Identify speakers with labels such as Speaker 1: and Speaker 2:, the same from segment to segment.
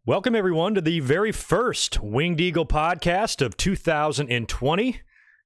Speaker 1: Welcome, everyone, to the very first Winged Eagle podcast of 2020.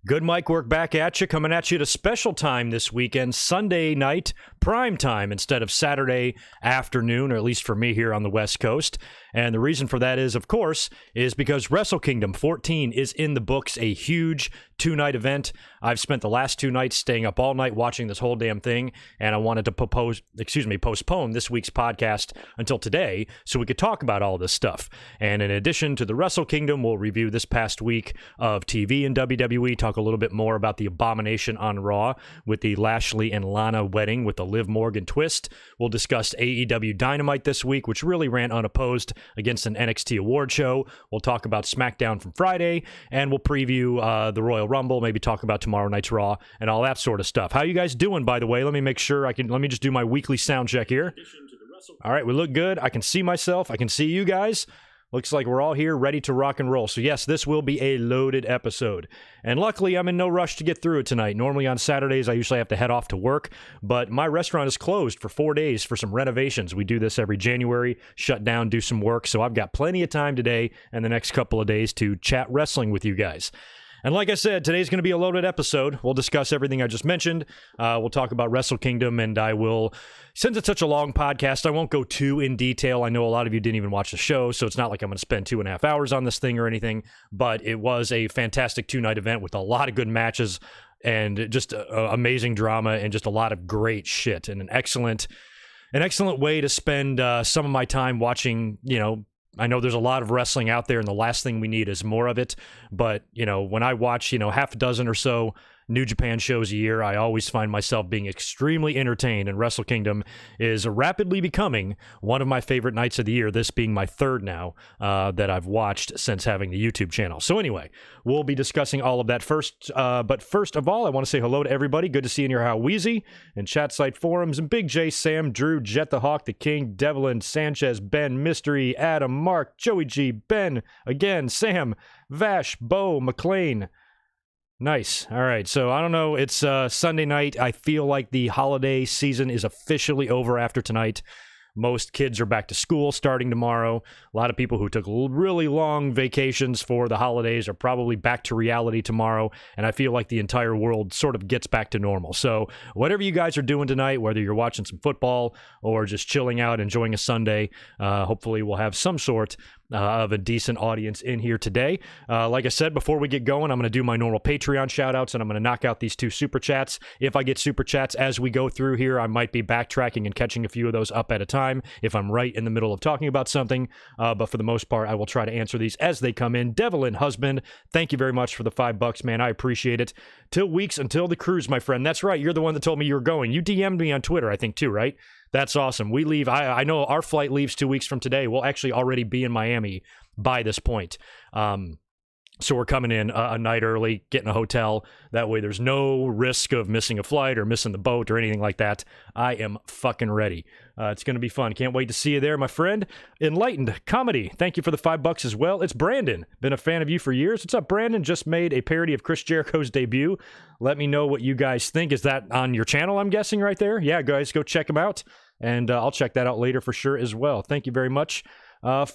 Speaker 1: GoodMicWork back at you, coming at you at a special time this weekend, Sunday night, prime time instead of Saturday afternoon, or at least for me here on the West Coast. And the reason for that is, of course, is because Wrestle Kingdom 14 is in the books, a huge two-night event. I've spent the last 2 nights staying up all night watching this whole damn thing, and I wanted to postpone this week's podcast until today so we could talk about all this stuff. And in addition to the Wrestle Kingdom, we'll review this past week of TV in WWE, talk a little bit more about the abomination on Raw with the Lashley and Lana wedding with the Liv Morgan twist. We'll discuss AEW Dynamite this week, which really ran unopposed against an NXT award show. We'll talk about SmackDown from Friday, and we'll preview the Royal Rumble, maybe talk about tomorrow night's Raw, and all that sort of stuff. How you guys doing, by the way? Let me make sure let me just do my weekly sound check here. All right, we look good. I can see myself. I can see you guys. Looks like we're all here ready to rock and roll. So yes, this will be a loaded episode. And luckily, I'm in no rush to get through it tonight. Normally on Saturdays, I usually have to head off to work, but my restaurant is closed for 4 days for some renovations. We do this every January, shut down, do some work. So I've got plenty of time today and the next couple of days to chat wrestling with you guys. And like I said, today's going to be a loaded episode. We'll discuss everything I just mentioned. We'll talk about Wrestle Kingdom, and I will, since it's such a long podcast, I won't go too in detail. I know a lot of you didn't even watch the show, so it's not like I'm going to spend 2.5 hours on this thing or anything, but it was a fantastic 2-night event with a lot of good matches and just amazing drama and just a lot of great shit and an excellent way to spend some of my time watching, I know there's a lot of wrestling out there, and the last thing we need is more of it. But, when I watch, half a dozen or so New Japan shows a year, I always find myself being extremely entertained, and Wrestle Kingdom is rapidly becoming one of my favorite nights of the year, this being my third now that I've watched since having the YouTube channel. So anyway, we'll be discussing all of that first, but first of all, I want to say hello to everybody. Good to see you in your How Wheezy and chat site forums, and Big J, Sam, Drew, Jet the Hawk, The King, Devlin, Sanchez, Ben, Mystery, Adam, Mark, Joey G, Ben, again, Sam, Vash, Bo, McLean. Nice. All right. So I don't know. It's Sunday night. I feel like the holiday season is officially over after tonight. Most kids are back to school starting tomorrow. A lot of people who took really long vacations for the holidays are probably back to reality tomorrow, and I feel like the entire world sort of gets back to normal. So whatever you guys are doing tonight, whether you're watching some football or just chilling out, enjoying a Sunday, hopefully we'll have some sort of a decent audience in here today. Like I said, before we get going, I'm going to do my normal Patreon shout-outs, and I'm going to knock out these 2 super chats. If I get super chats as we go through here, I might be backtracking and catching a few of those up at a time if I'm right in the middle of talking about something. But for the most part, I will try to answer these as they come in. Devlin Husband, thank you very much for the $5, man. I appreciate it. Weeks until the cruise, my friend. That's right. You're the one that told me you were going. You DM'd me on Twitter, I think, too, right? That's awesome. We leave. I know our flight leaves 2 weeks from today. We'll actually already be in Miami by this point. So we're coming in a night early, getting a hotel. That way there's no risk of missing a flight or missing the boat or anything like that. I am fucking ready. It's going to be fun. Can't wait to see you there, my friend. Enlightened Comedy, thank you for the $5 as well. It's Brandon. Been a fan of you for years. What's up, Brandon? Just made a parody of Chris Jericho's debut. Let me know what you guys think. Is that on your channel, I'm guessing, right there? Yeah, guys, go check him out. And I'll check that out later for sure as well. Thank you very much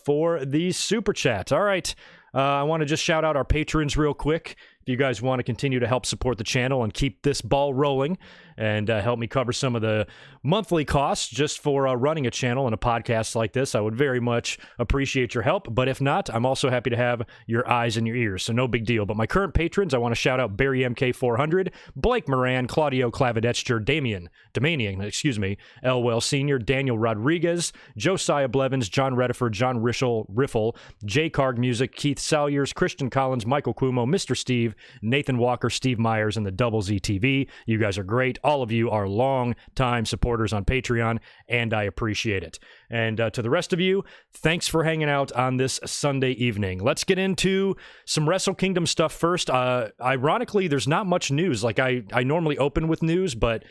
Speaker 1: for the super chat. All right. I want to just shout out our patrons real quick. If you guys want to continue to help support the channel and keep this ball rolling and help me cover some of the monthly costs just for running a channel and a podcast like this, I would very much appreciate your help. But if not, I'm also happy to have your eyes and your ears, so no big deal. But my current patrons, I want to shout out Barry MK400, Blake Moran, Claudio Clavidetcher, Damanian, Elwell Sr., Daniel Rodriguez, Josiah Blevins, John Rediford, John Riffle, J. Carg Music, Keith Salyers, Christian Collins, Michael Cuomo, Mr. Steve, Nathan Walker, Steve Myers, and the Double Z TV. You guys are great. All of you are long-time supporters on Patreon, and I appreciate it. And to the rest of you, thanks for hanging out on this Sunday evening. Let's get into some Wrestle Kingdom stuff first. Ironically, there's not much news. Like I normally open with news, but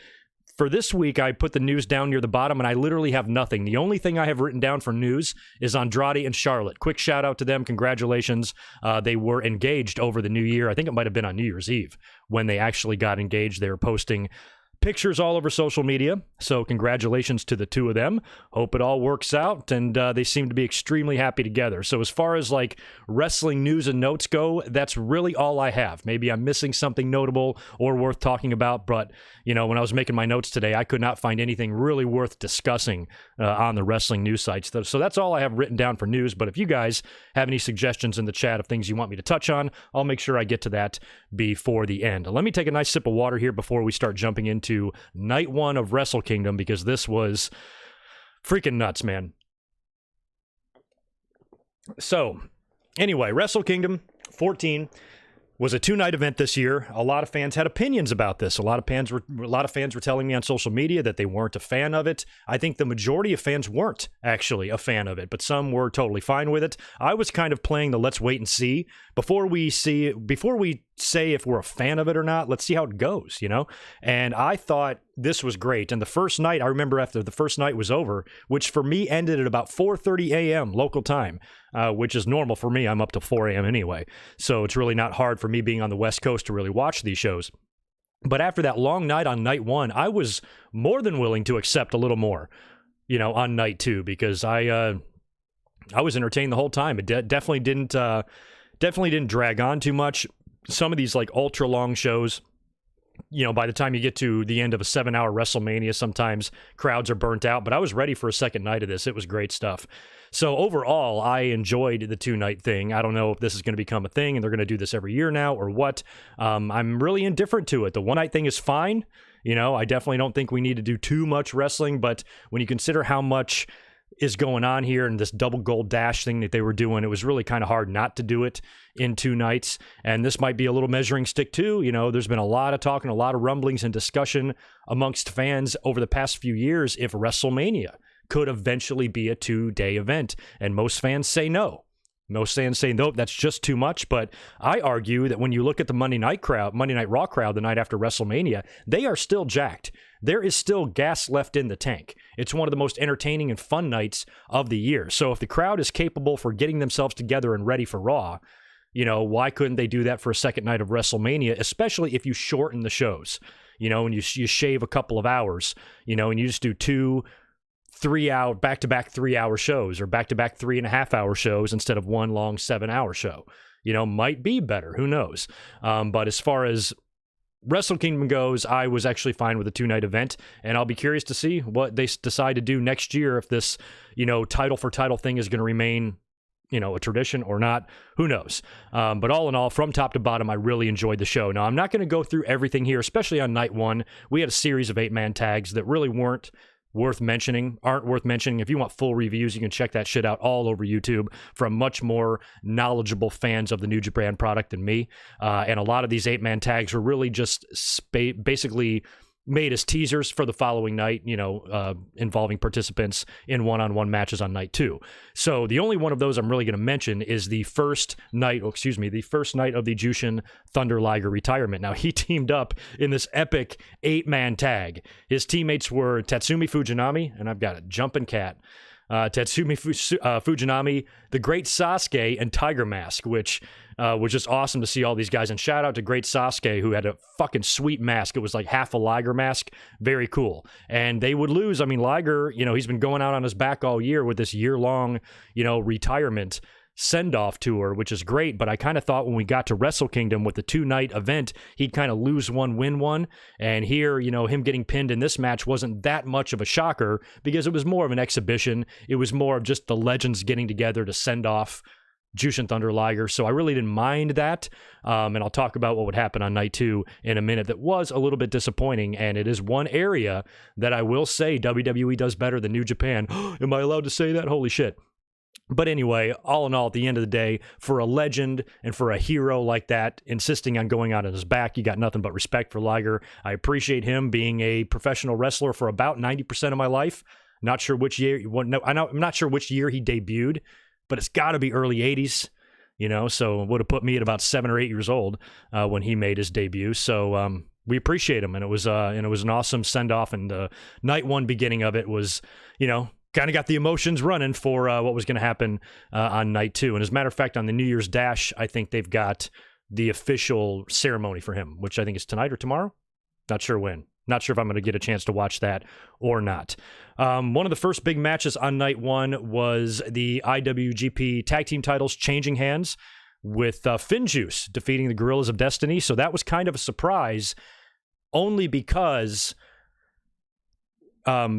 Speaker 1: for this week, I put the news down near the bottom, and I literally have nothing. The only thing I have written down for news is Andrade and Charlotte. Quick shout out to them. Congratulations. They were engaged over the new year. I think it might have been on New Year's Eve when they actually got engaged. They were posting pictures all over social media, so congratulations to the two of them. Hope it all works out, and they seem to be extremely happy together. So as far as like wrestling news and notes go, that's really all I have. Maybe I'm missing something notable or worth talking about, but when I was making my notes today, I could not find anything really worth discussing on the wrestling news sites. So that's all I have written down for news, but if you guys have any suggestions in the chat of things you want me to touch on, I'll make sure I get to that before the end. Let me take a nice sip of water here before we start jumping into night one of Wrestle Kingdom, because this was freaking nuts, man. So anyway, Wrestle Kingdom 14 was a 2-night event this year. A lot of fans had opinions about this. A lot of fans were telling me on social media that they weren't a fan of it. I think the majority of fans weren't actually a fan of it, but some were totally fine with it. I was kind of playing the let's wait and see before we say if we're a fan of it or not. Let's see how it goes, And I thought this was great. And the first night, I remember after the first night was over, which for me ended at about 4:30 a.m. local time, which is normal for me. I'm up to 4 a.m. anyway. So it's really not hard for me being on the West Coast to really watch these shows. But after that long night on night one, I was more than willing to accept a little more, on night two, because I was entertained the whole time. It definitely didn't drag on too much. Some of these like ultra long shows, by the time you get to the end of a 7-hour WrestleMania, sometimes crowds are burnt out, but I was ready for a second night of this. It was great stuff. So overall, I enjoyed the 2-night thing. I don't know if this is going to become a thing and they're going to do this every year now or what. I'm really indifferent to it. The 1-night thing is fine. I definitely don't think we need to do too much wrestling, but when you consider how much is going on here and this double gold dash thing that they were doing, it was really kind of hard not to do it in 2 nights. And this might be a little measuring stick too. There's been a lot of talk and a lot of rumblings and discussion amongst fans over the past few years if WrestleMania could eventually be a 2-day event. And most fans say no. Most fans say, nope, that's just too much. But I argue that when you look at the Monday Night Raw crowd the night after WrestleMania, they are still jacked. There is still gas left in the tank. It's one of the most entertaining and fun nights of the year. So if the crowd is capable for getting themselves together and ready for Raw, why couldn't they do that for a second night of WrestleMania, especially if you shorten the shows, and you shave a couple of hours, and you just do 2 3-hour back-to-back 3-hour shows or back-to-back 3.5-hour shows instead of one long 7-hour show. Might be better. Who knows? But as far as Wrestle Kingdom goes, I was actually fine with a 2-night event, and I'll be curious to see what they decide to do next year, if this, title for title thing is going to remain, a tradition or not. Who knows? But all in all, from top to bottom, I really enjoyed the show. Now, I'm not going to go through everything here, especially on night one. We had a series of 8-man tags that really aren't worth mentioning. If you want full reviews, you can check that shit out all over YouTube from much more knowledgeable fans of the New Japan product than me. And a lot of these 8-man tags were really just basically made as teasers for the following night, involving participants in one-on-one matches on night 2. So the only one of those I'm really going to mention is the first night of the Jushin Thunder Liger retirement. Now, he teamed up in this epic 8-man tag. His teammates were Tatsumi Fujinami, and I've got a jumping cat, Tatsumi Fujinami, the Great Sasuke, and Tiger Mask, which was just awesome to see all these guys. And shout out to Great Sasuke, who had a fucking sweet mask. It was like half a Liger mask. Very cool. And they would lose. I mean, Liger, he's been going out on his back all year with this year-long, retirement send-off tour, which is great, but I kind of thought when we got to Wrestle Kingdom with the 2-night event, he'd kind of lose one, win one, and here, him getting pinned in this match wasn't that much of a shocker because it was more of an exhibition. It was more of just the legends getting together to send off Jushin Thunder Liger, so I really didn't mind that, and I'll talk about what would happen on night 2 in a minute. That was a little bit disappointing, and it is one area that I will say WWE does better than New Japan. Am I allowed to say that? Holy shit. But anyway, all in all, at the end of the day, for a legend and for a hero like that, insisting on going out on his back, you got nothing but respect for Liger. I appreciate him being a professional wrestler for about 90% of my life. Not sure which year. I'm not sure which year he debuted, but it's got to be early 80s. So it would have put me at about 7 or 8 years old when he made his debut. So we appreciate him, and it was an awesome send off. And the night one beginning of it was, kind of got the emotions running for what was going to happen on night 2. And as a matter of fact, on the New Year's Dash, I think they've got the official ceremony for him, which I think is tonight or tomorrow. Not sure when. not sure if I'm going to get a chance to watch that or not. One of the first big matches on night one was the IWGP Tag Team titles changing hands with FinJuice defeating the Guerrillas of Destiny. So that was kind of a surprise, only because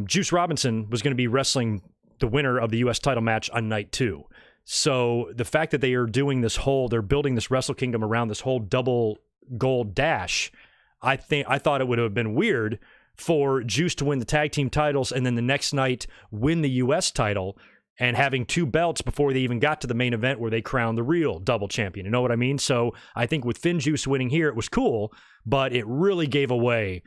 Speaker 1: Juice Robinson was going to be wrestling the winner of the U.S. title match on night two. So the fact that they are doing they're building this Wrestle Kingdom around this whole double gold dash, I thought it would have been weird for Juice to win the tag team titles and then the next night win the U.S. title and having two belts before they even got to the main event where they crowned the real double champion. You know what I mean? So I think with FinJuice winning here, it was cool, but it really gave away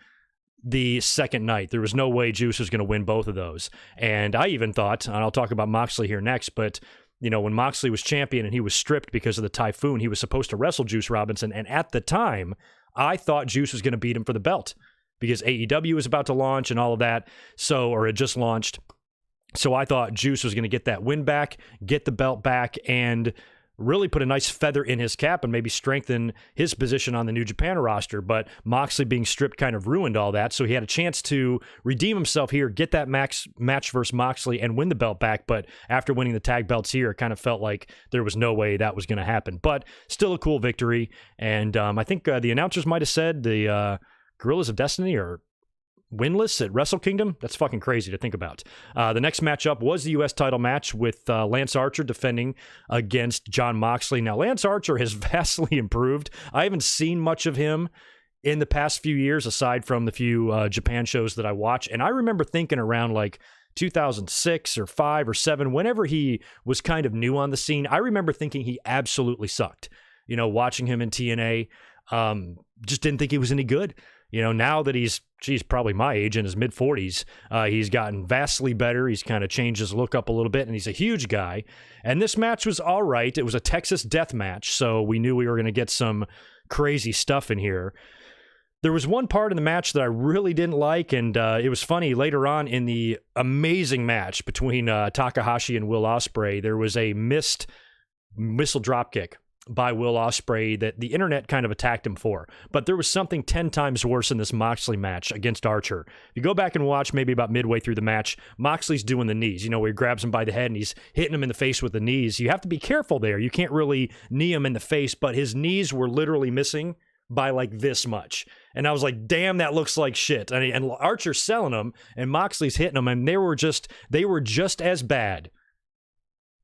Speaker 1: the second night. There was no way Juice was going to win both of those. And I even thought, and I'll talk about Moxley here next, but when Moxley was champion and he was stripped because of the typhoon, he was supposed to wrestle Juice Robinson. And at the time, I thought Juice was going to beat him for the belt because AEW was about to launch and all of that. Or it just launched. So I thought Juice was going to get that win back, get the belt back, and really put a nice feather in his cap and maybe strengthen his position on the New Japan roster. But Moxley being stripped kind of ruined all that. So he had a chance to redeem himself here, get that match versus Moxley and win the belt back. But after winning the tag belts here, it kind of felt like there was no way that was going to happen. But still a cool victory. And I think the announcers might have said the Guerrillas of Destiny are winless at Wrestle Kingdom. That's fucking crazy to think about. The next matchup was the U.S. title match with Lance Archer defending against Jon Moxley. Now, Lance Archer has vastly improved. I haven't seen much of him in the past few years, aside from the few Japan shows that I watch. And I remember thinking around like 2006 or 5 or 7, whenever he was kind of new on the scene, I remember thinking he absolutely sucked. Watching him in TNA, just didn't think he was any good. Now that he's probably my age, in his mid-40s, he's gotten vastly better. He's kind of changed his look up a little bit, and he's a huge guy. And this match was all right. It was a Texas death match, so we knew we were going to get some crazy stuff in here. There was one part of the match that I really didn't like, and it was funny. Later on in the amazing match between Takahashi and Will Ospreay, there was a missed missile dropkick by Will Ospreay that the internet kind of attacked him for. But there was something 10 times worse in this Moxley match against Archer. If you go back and watch maybe about midway through the match, Moxley's doing the knees, where he grabs him by the head and he's hitting him in the face with the knees. You have to be careful there. You can't really knee him in the face, but his knees were literally missing by like this much. And I was like, damn, that looks like shit. And Archer's selling him and Moxley's hitting him, and they were just as bad.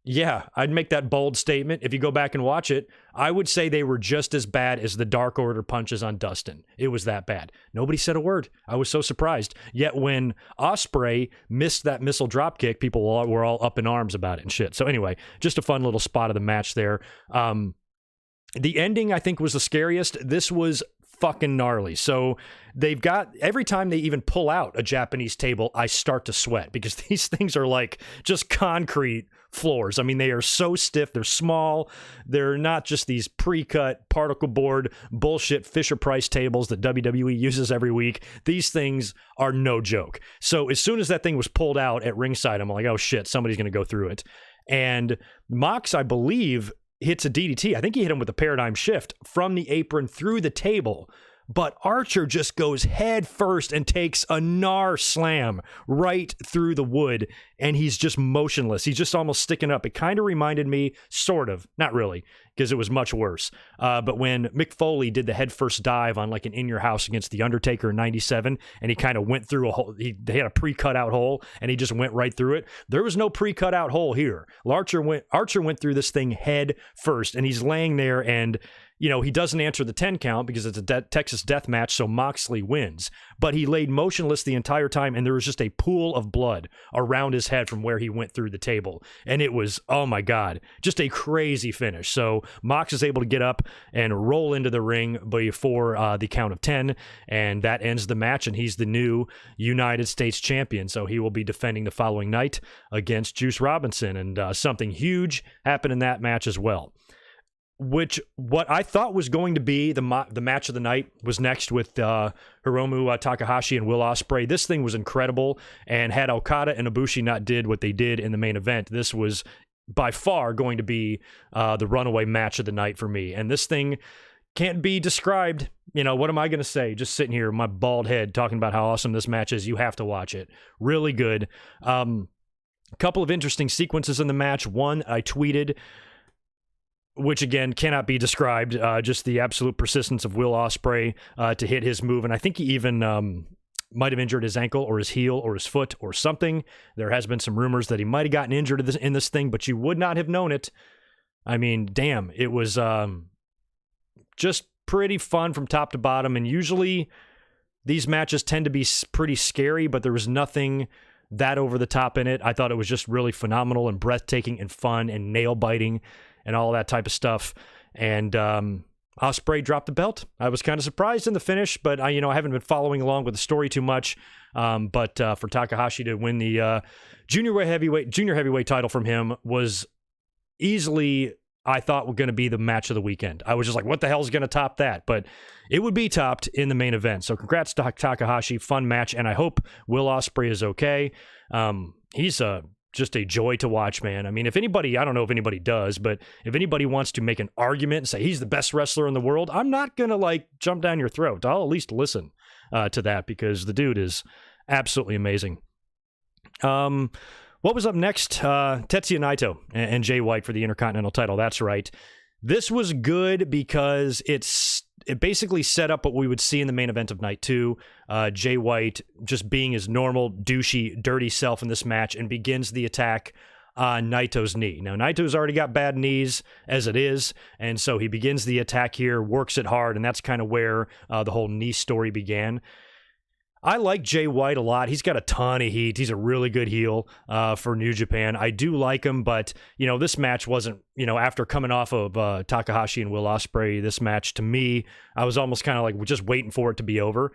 Speaker 1: Yeah, I'd make that bold statement. If you go back and watch it, I would say they were just as bad as the Dark Order punches on Dustin. It was that bad. Nobody said a word. I was so surprised. Yet when Ospreay missed that missile dropkick, people were all up in arms about it and shit. So anyway, just a fun little spot of the match there. The ending, I think, was the scariest. This was fucking gnarly. So they've got, every time they even pull out a Japanese table, I start to sweat because these things are like just concrete floors. I mean, they are so stiff. They're small. They're not just these pre-cut particle board bullshit Fisher-Price tables that WWE uses every week. These things are no joke. So as soon as that thing was pulled out at ringside, I'm like, oh shit, somebody's going to go through it. And Mox, I believe, hits a DDT. I think he hit him with a paradigm shift from the apron through the table. But Archer just goes head first and takes a gnar slam right through the wood, and he's just motionless. He's just almost sticking up. It kind of reminded me, sort of, not really, because it was much worse. But when Mick Foley did the head first dive on like an In Your House against The Undertaker in 97, and he kind of went through a hole, they had a pre-cut out hole, and he just went right through it. There was no pre-cut out hole here. Archer went through this thing head first, and he's laying there, and he doesn't answer the 10 count because it's a Texas death match, so Moxley wins. But he laid motionless the entire time, and there was just a pool of blood around his head from where he went through the table. And it was, oh my God, just a crazy finish. So Mox is able to get up and roll into the ring before the count of 10, and that ends the match, and he's the new United States champion. So he will be defending the following night against Juice Robinson, and something huge happened in that match as well. What I thought was going to be the match of the night was next with Hiromu Takahashi and Will Ospreay. This thing was incredible, and had Okada and Ibushi not did what they did in the main event, this was by far going to be the runaway match of the night for me. And this thing can't be described. What am I going to say? Just sitting here, my bald head, talking about how awesome this match is. You have to watch it. Really good. A couple of interesting sequences in the match. One, I tweeted, which again cannot be described. Just the absolute persistence of Will Ospreay to hit his move. And I think he even might have injured his ankle or his heel or his foot or something. There has been some rumors that he might have gotten injured in this thing, but you would not have known it. I mean, damn, it was just pretty fun from top to bottom. And usually these matches tend to be pretty scary, but there was nothing that over the top in it. I thought it was just really phenomenal and breathtaking and fun and nail biting and all that type of stuff. And Ospreay dropped the belt. I was kind of surprised in the finish, but I haven't been following along with the story too much. But for Takahashi to win the junior heavyweight title from him was easily, I thought, were going to be the match of the weekend. I was just like, what the hell is going to top that? But it would be topped in the main event. So congrats to Takahashi. Fun match. And I hope Will Ospreay is okay. He's just a joy to watch, man. I mean, if anybody, I don't know if anybody does, but if anybody wants to make an argument and say he's the best wrestler in the world, I'm not going to jump down your throat. I'll at least listen to that because the dude is absolutely amazing. What was up next? Tetsuya Naito and Jay White for the Intercontinental title. That's right. This was good because it basically set up what we would see in the main event of night 2. Jay White just being his normal, douchey, dirty self in this match and begins the attack on Naito's knee. Now, Naito's already got bad knees as it is, and so he begins the attack here, works it hard, and that's kind of where the whole knee story began. I like Jay White a lot. He's got a ton of heat. He's a really good heel for New Japan. I do like him, but, this match wasn't, after coming off of Takahashi and Will Ospreay, this match, to me, I was almost kind of just waiting for it to be over.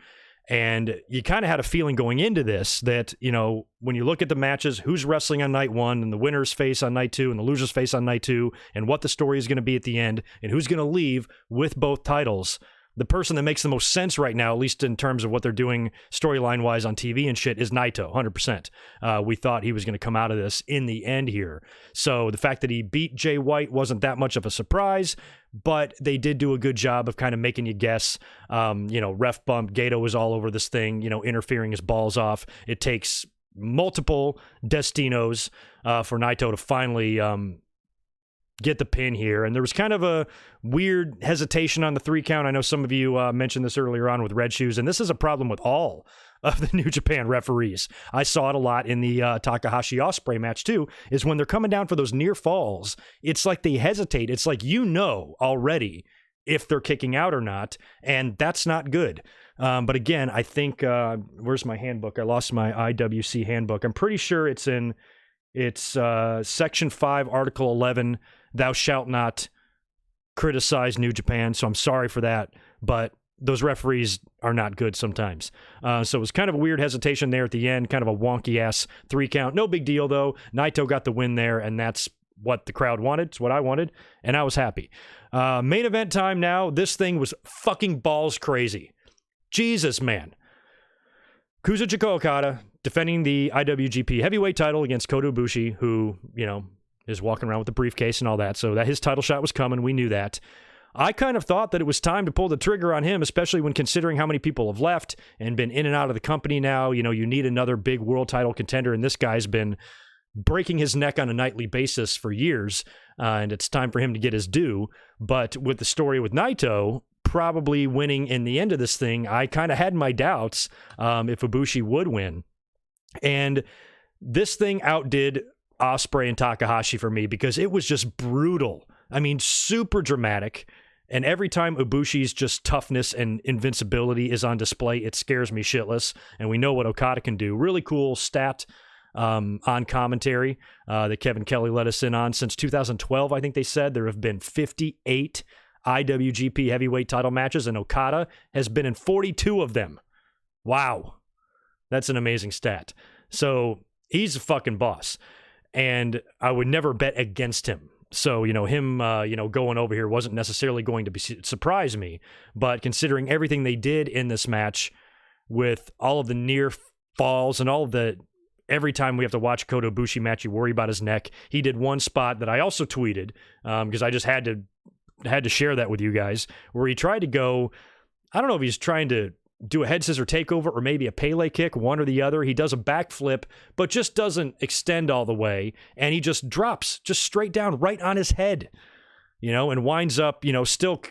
Speaker 1: And you kind of had a feeling going into this that, when you look at the matches, who's wrestling on night 1 and the winner's face on night 2 and the loser's face on night 2 and what the story is going to be at the end and who's going to leave with both titles, the person that makes the most sense right now, at least in terms of what they're doing storyline-wise on TV and shit, is Naito, 100%. We thought he was going to come out of this in the end here. So the fact that he beat Jay White wasn't that much of a surprise, but they did do a good job of kind of making you guess. Ref bump, Gato was all over this thing, interfering his balls off. It takes multiple Destinos for Naito to finally get the pin here. And there was kind of a weird hesitation on the 3 count. I know some of you mentioned this earlier on with Red Shoes, and this is a problem with all of the New Japan referees. I saw it a lot in the Takahashi Ospreay match too, is when they're coming down for those near falls, it's like they hesitate. It's like already if they're kicking out or not, and that's not good. But again, I think, where's my handbook? I lost my IWC handbook. I'm pretty sure it's Section 5, Article 11, thou shalt not criticize New Japan, so I'm sorry for that, but those referees are not good sometimes. So it was kind of a weird hesitation there at the end, kind of a wonky-ass 3 count. No big deal, though. Naito got the win there, and that's what the crowd wanted. It's what I wanted, and I was happy. Main event time now. This thing was fucking balls crazy. Jesus, man. Kazuchika Okada defending the IWGP heavyweight title against Kota Ibushi, who, is walking around with the briefcase and all that. So that his title shot was coming. We knew that. I kind of thought that it was time to pull the trigger on him, especially when considering how many people have left and been in and out of the company now. You need another big world title contender, and this guy's been breaking his neck on a nightly basis for years, and it's time for him to get his due. But with the story with Naito probably winning in the end of this thing, I kind of had my doubts if Ibushi would win. And this thing outdid Ospreay and Takahashi for me because it was just brutal. I mean, super dramatic. And every time Ibushi's just toughness and invincibility is on display, it scares me shitless. And we know what Okada can do. Really cool stat on commentary that Kevin Kelly let us in on. Since 2012, I think they said, there have been 58 IWGP heavyweight title matches, and Okada has been in 42 of them. Wow. That's an amazing stat. So he's a fucking boss. And I would never bet against him. So, him, going over here wasn't necessarily going to surprise me. But considering everything they did in this match with all of the near falls and all of the, every time we have to watch Kota Ibushi match, you worry about his neck. He did one spot that I also tweeted because I just had to had to share that with you guys, where he tried to go, I don't know if he's trying to do a head scissor takeover or maybe a Pele kick, one or the other. He does a backflip, but just doesn't extend all the way, and he just drops just straight down right on his head, and winds up,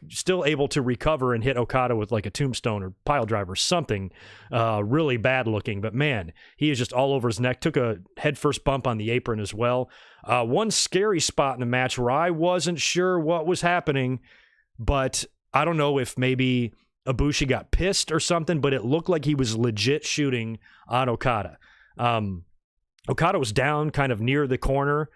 Speaker 1: still able to recover and hit Okada with like a tombstone or pile driver, something really bad looking. But man, he is just all over his neck. Took a headfirst bump on the apron as well. One scary spot in the match where I wasn't sure what was happening, but I don't know if maybe Ibushi got pissed or something, but it looked like he was legit shooting on Okada. Okada was down kind of near the corner,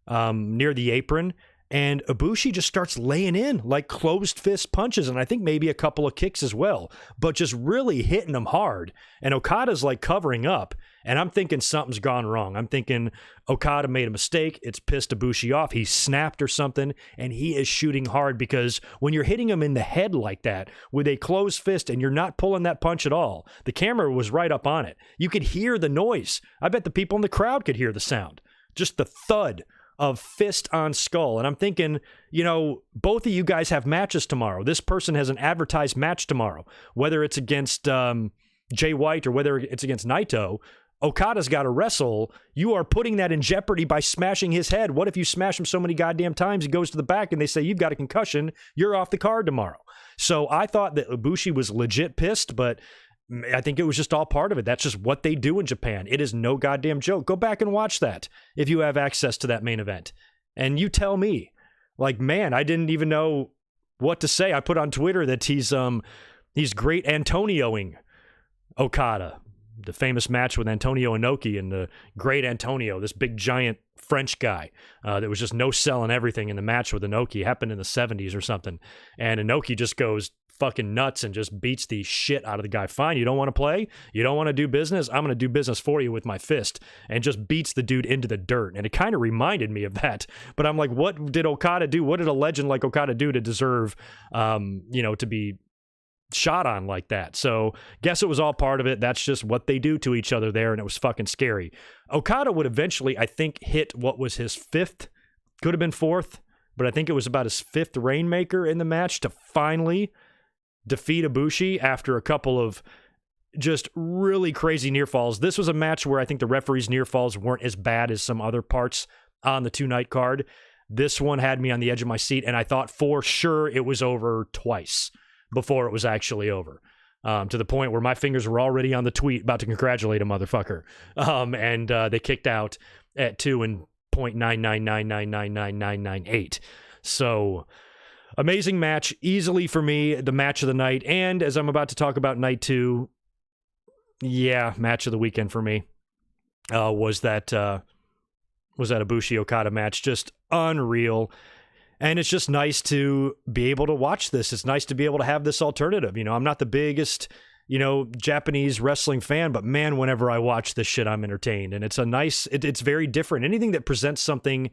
Speaker 1: near the apron, and Ibushi just starts laying in like closed fist punches, and I think maybe a couple of kicks as well, but just really hitting him hard. And Okada's like covering up, and I'm thinking something's gone wrong. I'm thinking Okada made a mistake. It's pissed Ibushi off. He snapped or something, and he is shooting hard, because when you're hitting him in the head like that with a closed fist and you're not pulling that punch at all, the camera was right up on it. You could hear the noise. I bet the people in the crowd could hear the sound. Just the thud of fist on skull. And I'm thinking, both of you guys have matches tomorrow. This person has an advertised match tomorrow, whether it's against Jay White or whether it's against Naito. Okada's got to wrestle. You are putting that in jeopardy by smashing his head. What if you smash him so many goddamn times he goes to the back and they say, you've got a concussion, you're off the card tomorrow. So I thought that Ibushi was legit pissed, but I think it was just all part of it. That's just what they do in Japan. It is no goddamn joke. Go back and watch that if you have access to that main event. And you tell me, like, man, I didn't even know what to say. I put on Twitter that he's great Antonioing Okada. The famous match with Antonio Inoki and the great Antonio, this big giant French guy that was just no selling everything in the match with Inoki. It happened in the 70s or something. And Inoki just goes fucking nuts and just beats the shit out of the guy. Fine, you don't want to play? You don't want to do business? I'm going to do business for you with my fist, and just beats the dude into the dirt. And it kind of reminded me of that. But I'm like, what did Okada do? What did a legend like Okada do to deserve, to be shot on like that? So guess it was all part of it. That's just what they do to each other there, and it was fucking scary. Okada would eventually, I think, hit what was his fifth, could have been fourth, but I think it was about his fifth Rainmaker in the match to finally defeat Ibushi after a couple of just really crazy near falls. This was a match where I think the referee's near falls weren't as bad as some other parts on the 2-night card. This one had me on the edge of my seat, and I thought for sure it was over twice before it was actually over, to the point where my fingers were already on the tweet about to congratulate a motherfucker. And they kicked out at 2.999999998. So amazing match, easily for me, the match of the night. And as I'm about to talk about night 2, match of the weekend for me was that Ibushi Okada match. Just unreal. And it's just nice to be able to watch this. It's nice to be able to have this alternative. I'm not the biggest, Japanese wrestling fan, but man, whenever I watch this shit, I'm entertained. And it's it's very different. Anything that presents something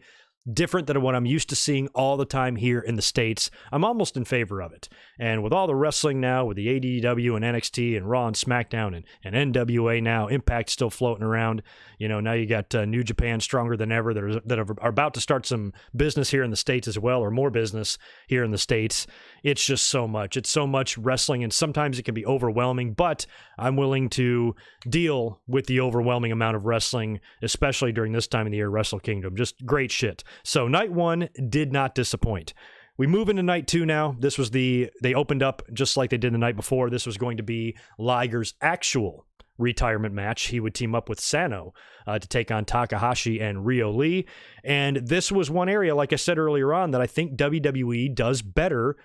Speaker 1: different than what I'm used to seeing all the time here in the States, I'm almost in favor of it. And with all the wrestling now, with the AEW and NXT and Raw and SmackDown and NWA now, Impact still floating around, now you got New Japan Stronger Than Ever that are about to start some business here in the States as well, or more business here in the States. It's just so much. It's so much wrestling, and sometimes it can be overwhelming, but I'm willing to deal with the overwhelming amount of wrestling, especially during this time of the year, Wrestle Kingdom. Just great shit. So night 1 did not disappoint. We move into night 2 now. This was they opened up just like they did the night before. This was going to be Liger's actual retirement match. He would team up with Sano to take on Takahashi and Ryo Lee. And this was one area, like I said earlier on, that I think WWE does better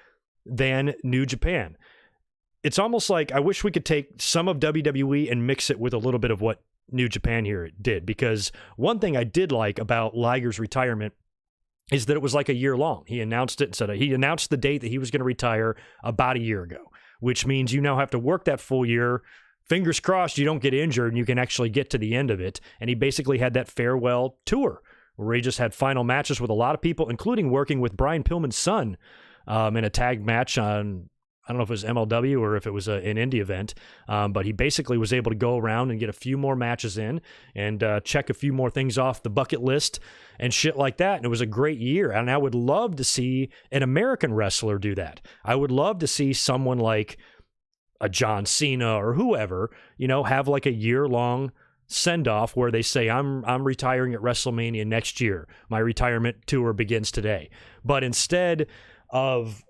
Speaker 1: than New Japan. It's almost like I wish we could take some of WWE and mix it with a little bit of what New Japan here did. Because one thing I did like about Liger's retirement is that it was like a year long. He announced it and said he announced the date that he was going to retire about a year ago, which means you now have to work that full year. Fingers crossed you don't get injured and you can actually get to the end of it. And he basically had that farewell tour where he just had final matches with a lot of people, including working with Brian Pillman's son in a tag match on I don't know if it was MLW or if it was an indie event, but he basically was able to go around and get a few more matches in and check a few more things off the bucket list and shit like that. And it was a great year. And I would love to see an American wrestler do that. I would love to see someone like a John Cena or whoever, have like a year-long send-off where they say, I'm retiring at WrestleMania next year. My retirement tour begins today. But instead of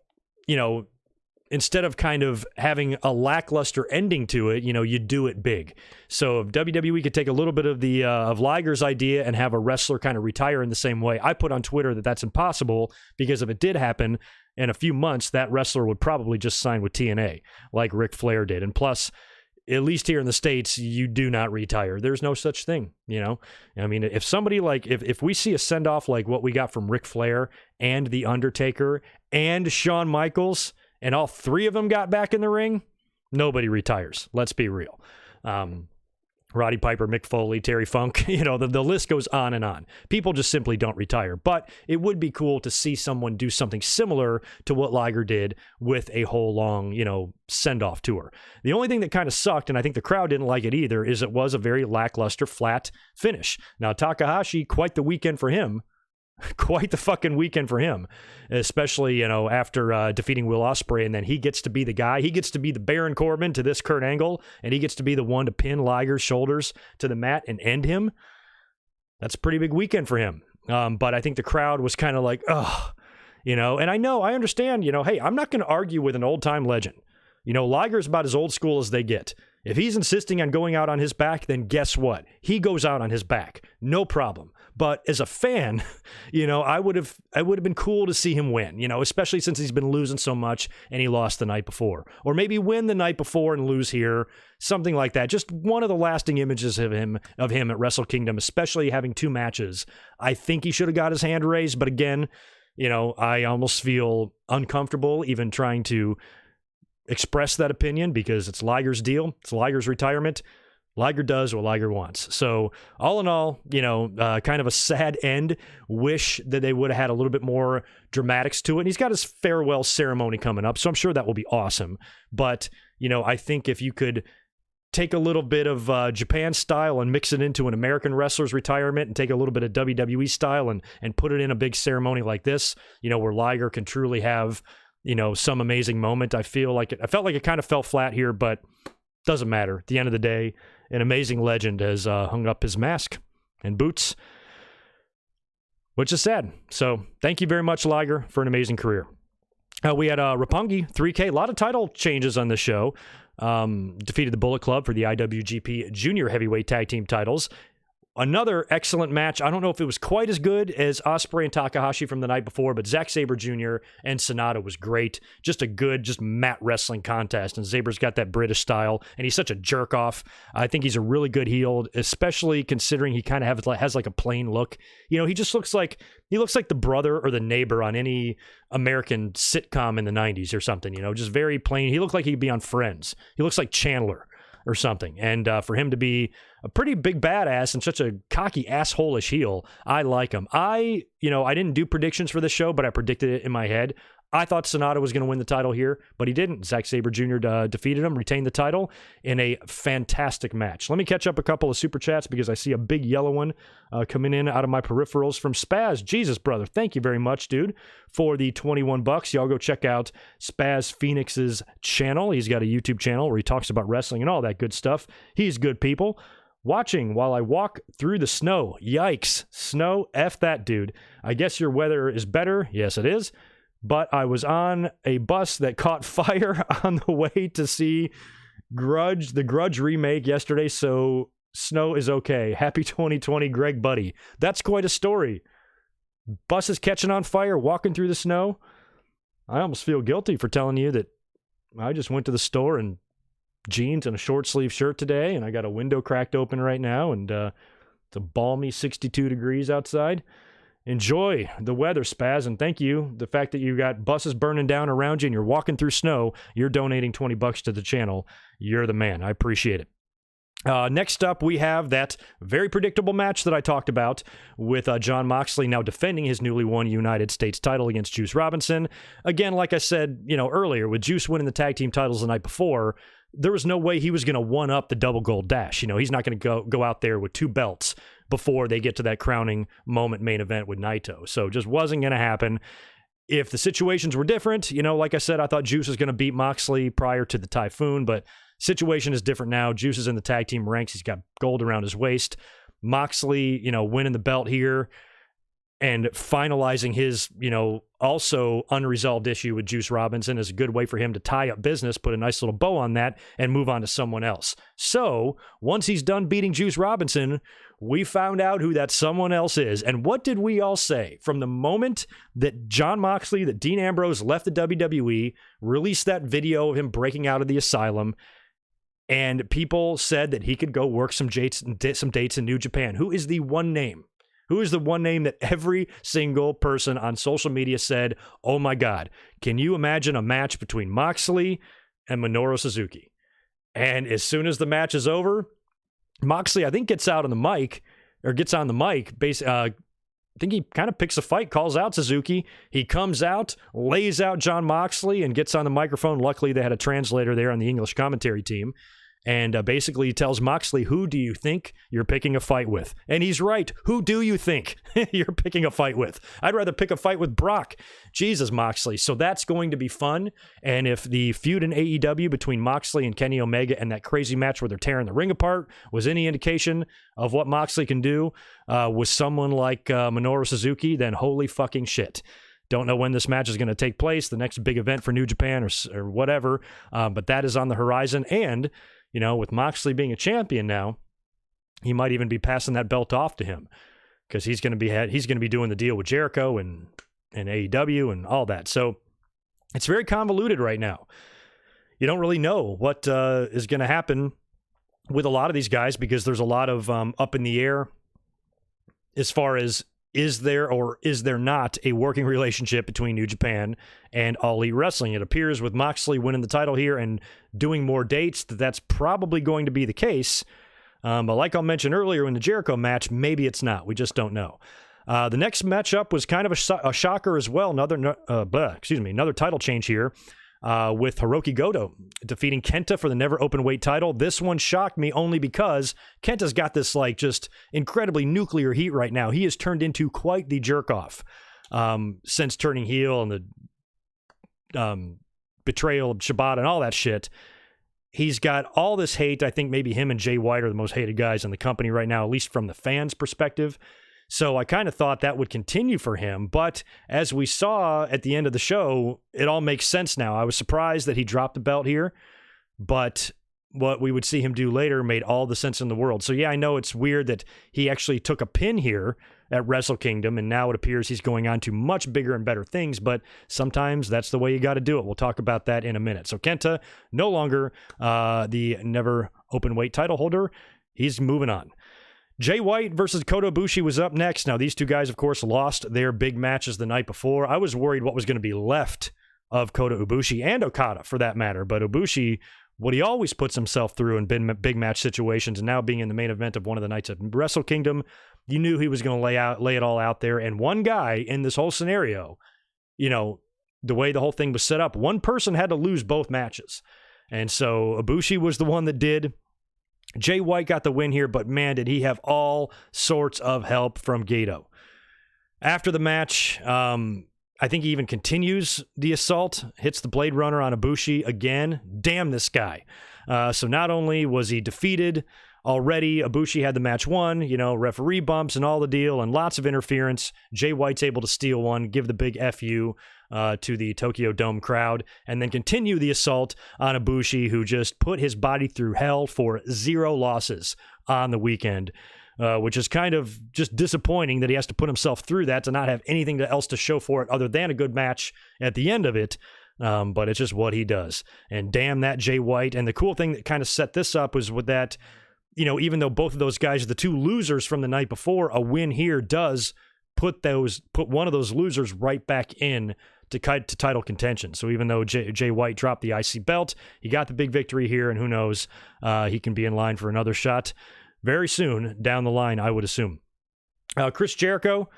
Speaker 1: kind of having a lackluster ending to it, you do it big. So if WWE could take a little bit of the of Liger's idea and have a wrestler kind of retire in the same way, I put on Twitter that that's impossible, because if it did happen in a few months, that wrestler would probably just sign with TNA like Ric Flair did. And plus, at least here in the States, you do not retire. There's no such thing, I mean, if somebody if we see a send-off like what we got from Ric Flair and The Undertaker and Shawn Michaels, and all three of them got back in the ring, nobody retires. Let's be real. Roddy Piper, Mick Foley, Terry Funk, the list goes on and on. People just simply don't retire. But it would be cool to see someone do something similar to what Liger did with a whole long, send-off tour. The only thing that kind of sucked, and I think the crowd didn't like it either, is it was a very lackluster, flat finish. Now, Takahashi, quite the weekend for him. Quite the fucking weekend for him, especially, after defeating Will Ospreay, and then he gets to be the guy. He gets to be the Baron Corbin to this Kurt Angle, and he gets to be the one to pin Liger's shoulders to the mat and end him. That's a pretty big weekend for him. But I think the crowd was kind of like, ugh, and I understand, hey, I'm not going to argue with an old-time legend. Liger's about as old school as they get. If he's insisting on going out on his back, then guess what? He goes out on his back. No problem. But as a fan, I would have been cool to see him win, especially since he's been losing so much and he lost the night before. Or maybe win the night before and lose here, something like that. Just one of the lasting images of him at Wrestle Kingdom, especially having two matches. I think he should have got his hand raised, but again, I almost feel uncomfortable even trying to express that opinion, because it's Liger's deal. It's Liger's retirement. Liger does what Liger wants. So all in all, kind of a sad end. Wish that they would have had a little bit more dramatics to it. And he's got his farewell ceremony coming up, so I'm sure that will be awesome. But, I think if you could take a little bit of Japan style and mix it into an American wrestler's retirement, and take a little bit of WWE style and put it in a big ceremony like this, where Liger can truly have some amazing moment. I felt like it kind of fell flat here, but doesn't matter. At the end of the day, an amazing legend has hung up his mask and boots, which is sad. So thank you very much, Liger, for an amazing career. We had Roppongi 3K, a lot of title changes on this show. Defeated the Bullet Club for the IWGP Junior Heavyweight Tag Team titles. Another excellent match. I don't know if it was quite as good as Ospreay and Takahashi from the night before, but Zack Sabre Jr. and Sonata was great. Just a good, mat wrestling contest. And Sabre's got that British style, and he's such a jerk off. I think he's a really good heel, especially considering he kind of has like a plain look. He just looks like the brother or the neighbor on any American sitcom in the 90s or something. Just very plain. He looked like he'd be on Friends. He looks like Chandler or something. And for him to be a pretty big badass and such a cocky asshole-ish heel, I like him. I didn't do predictions for this show, but I predicted it in my head. I thought Sonata was going to win the title here, but he didn't. Zack Sabre Jr. Defeated him, retained the title in a fantastic match. Let me catch up a couple of super chats because I see a big yellow one coming in out of my peripherals from Spaz. Jesus, brother, thank you very much, dude, for the $21. Y'all go check out Spaz Phoenix's channel. He's got a YouTube channel where he talks about wrestling and all that good stuff. He's good people. Watching while I walk through the snow. Yikes. Snow? F that, dude. I guess your weather is better. Yes, it is. But I was on a bus that caught fire on the way to see the Grudge remake yesterday, so snow is okay. Happy 2020, Greg Buddy. That's quite a story. Bus is catching on fire, walking through the snow. I almost feel guilty for telling you that I just went to the store in jeans and a short sleeve shirt today, and I got a window cracked open right now, and it's a balmy 62 degrees outside. Enjoy the weather, Spaz, and thank you. The fact that you got buses burning down around you and you're walking through snow, you're donating $20 to the channel. You're the man. I appreciate it. Next up, we have that very predictable match that I talked about with Jon Moxley now defending his newly won United States title against Juice Robinson. Again, like I said, earlier, with Juice winning the tag team titles the night before, there was no way he was going to one-up the double gold dash. He's not going to go out there with 2 belts before they get to that crowning moment main event with Naito. So it just wasn't going to happen. If the situations were different, like I said, I thought Juice was going to beat Moxley prior to the Typhoon, but situation is different now. Juice is in the tag team ranks. He's got gold around his waist. Moxley, winning the belt here and finalizing his, also unresolved issue with Juice Robinson is a good way for him to tie up business, put a nice little bow on that, and move on to someone else. So once he's done beating Juice Robinson, we found out who that someone else is. And what did we all say? From the moment that Jon Moxley, that Dean Ambrose left the WWE, released that video of him breaking out of the asylum, and people said that he could go work some dates in New Japan. Who is the one name? Who is the one name that every single person on social media said, oh my God, can you imagine a match between Moxley and Minoru Suzuki? And as soon as the match is over, Moxley, I think, gets on the mic. I think he kind of picks a fight, calls out Suzuki. He comes out, lays out Jon Moxley, and gets on the microphone. Luckily, they had a translator there on the English commentary team. And basically tells Moxley, who do you think you're picking a fight with? And he's right. Who do you think you're picking a fight with? I'd rather pick a fight with Brock. Jesus, Moxley. So that's going to be fun. And if the feud in AEW between Moxley and Kenny Omega and that crazy match where they're tearing the ring apart was any indication of what Moxley can do with someone like Minoru Suzuki, then holy fucking shit. Don't know when this match is going to take place, the next big event for New Japan or whatever, but that is on the horizon. And with Moxley being a champion now, he might even be passing that belt off to him because he's going to be doing the deal with Jericho and AEW and all that. So it's very convoluted right now. You don't really know what is going to happen with a lot of these guys because there's a lot of up in the air as far as is there or is there not a working relationship between New Japan and All Elite Wrestling? It appears with Moxley winning the title here and doing more dates that's probably going to be the case. But like I mentioned earlier in the Jericho match, maybe it's not. We just don't know. The next matchup was kind of a shocker as well. Another title change here. With Hiroki Goto defeating Kenta for the never open weight title. This one shocked me only because Kenta's got this just incredibly nuclear heat right now. He has turned into quite the jerk off since turning heel and the betrayal of Shibata and all that shit. He's got all this hate. I think maybe him and Jay White are the most hated guys in the company right now, at least from the fans' perspective. So I kind of thought that would continue for him. But as we saw at the end of the show, it all makes sense now. I was surprised that he dropped the belt here, but what we would see him do later made all the sense in the world. So yeah, I know it's weird that he actually took a pin here at Wrestle Kingdom, and now it appears he's going on to much bigger and better things, but sometimes that's the way you got to do it. We'll talk about that in a minute. So Kenta, no longer the never open weight title holder. He's moving on. Jay White versus Kota Ibushi was up next. Now, these two guys, of course, lost their big matches the night before. I was worried what was going to be left of Kota Ibushi and Okada, for that matter. But Ibushi, what he always puts himself through in big match situations, and now being in the main event of one of the nights at Wrestle Kingdom, you knew he was going to lay it all out there. And one guy in this whole scenario, the way the whole thing was set up, one person had to lose both matches. And so Ibushi was the one that did. Jay White got the win here, but man, did he have all sorts of help from Gato. After the match, I think he even continues the assault, hits the Blade Runner on Ibushi again. Damn this guy. So not only was he defeated already, Ibushi had the match won, referee bumps and all the deal and lots of interference. Jay White's able to steal one, give the big FU to the Tokyo Dome crowd, and then continue the assault on Ibushi, who just put his body through hell for 0 losses on the weekend, which is kind of just disappointing that he has to put himself through that to not have anything else to show for it other than a good match at the end of it. But it's just what he does. And damn that Jay White. And the cool thing that kind of set this up was with that, even though both of those guys are the two losers from the night before, a win here does put one of those losers right back in to title contention. So even though Jay White dropped the IC belt, he got the big victory here, and who knows, he can be in line for another shot very soon down the line, I would assume. Chris Jericho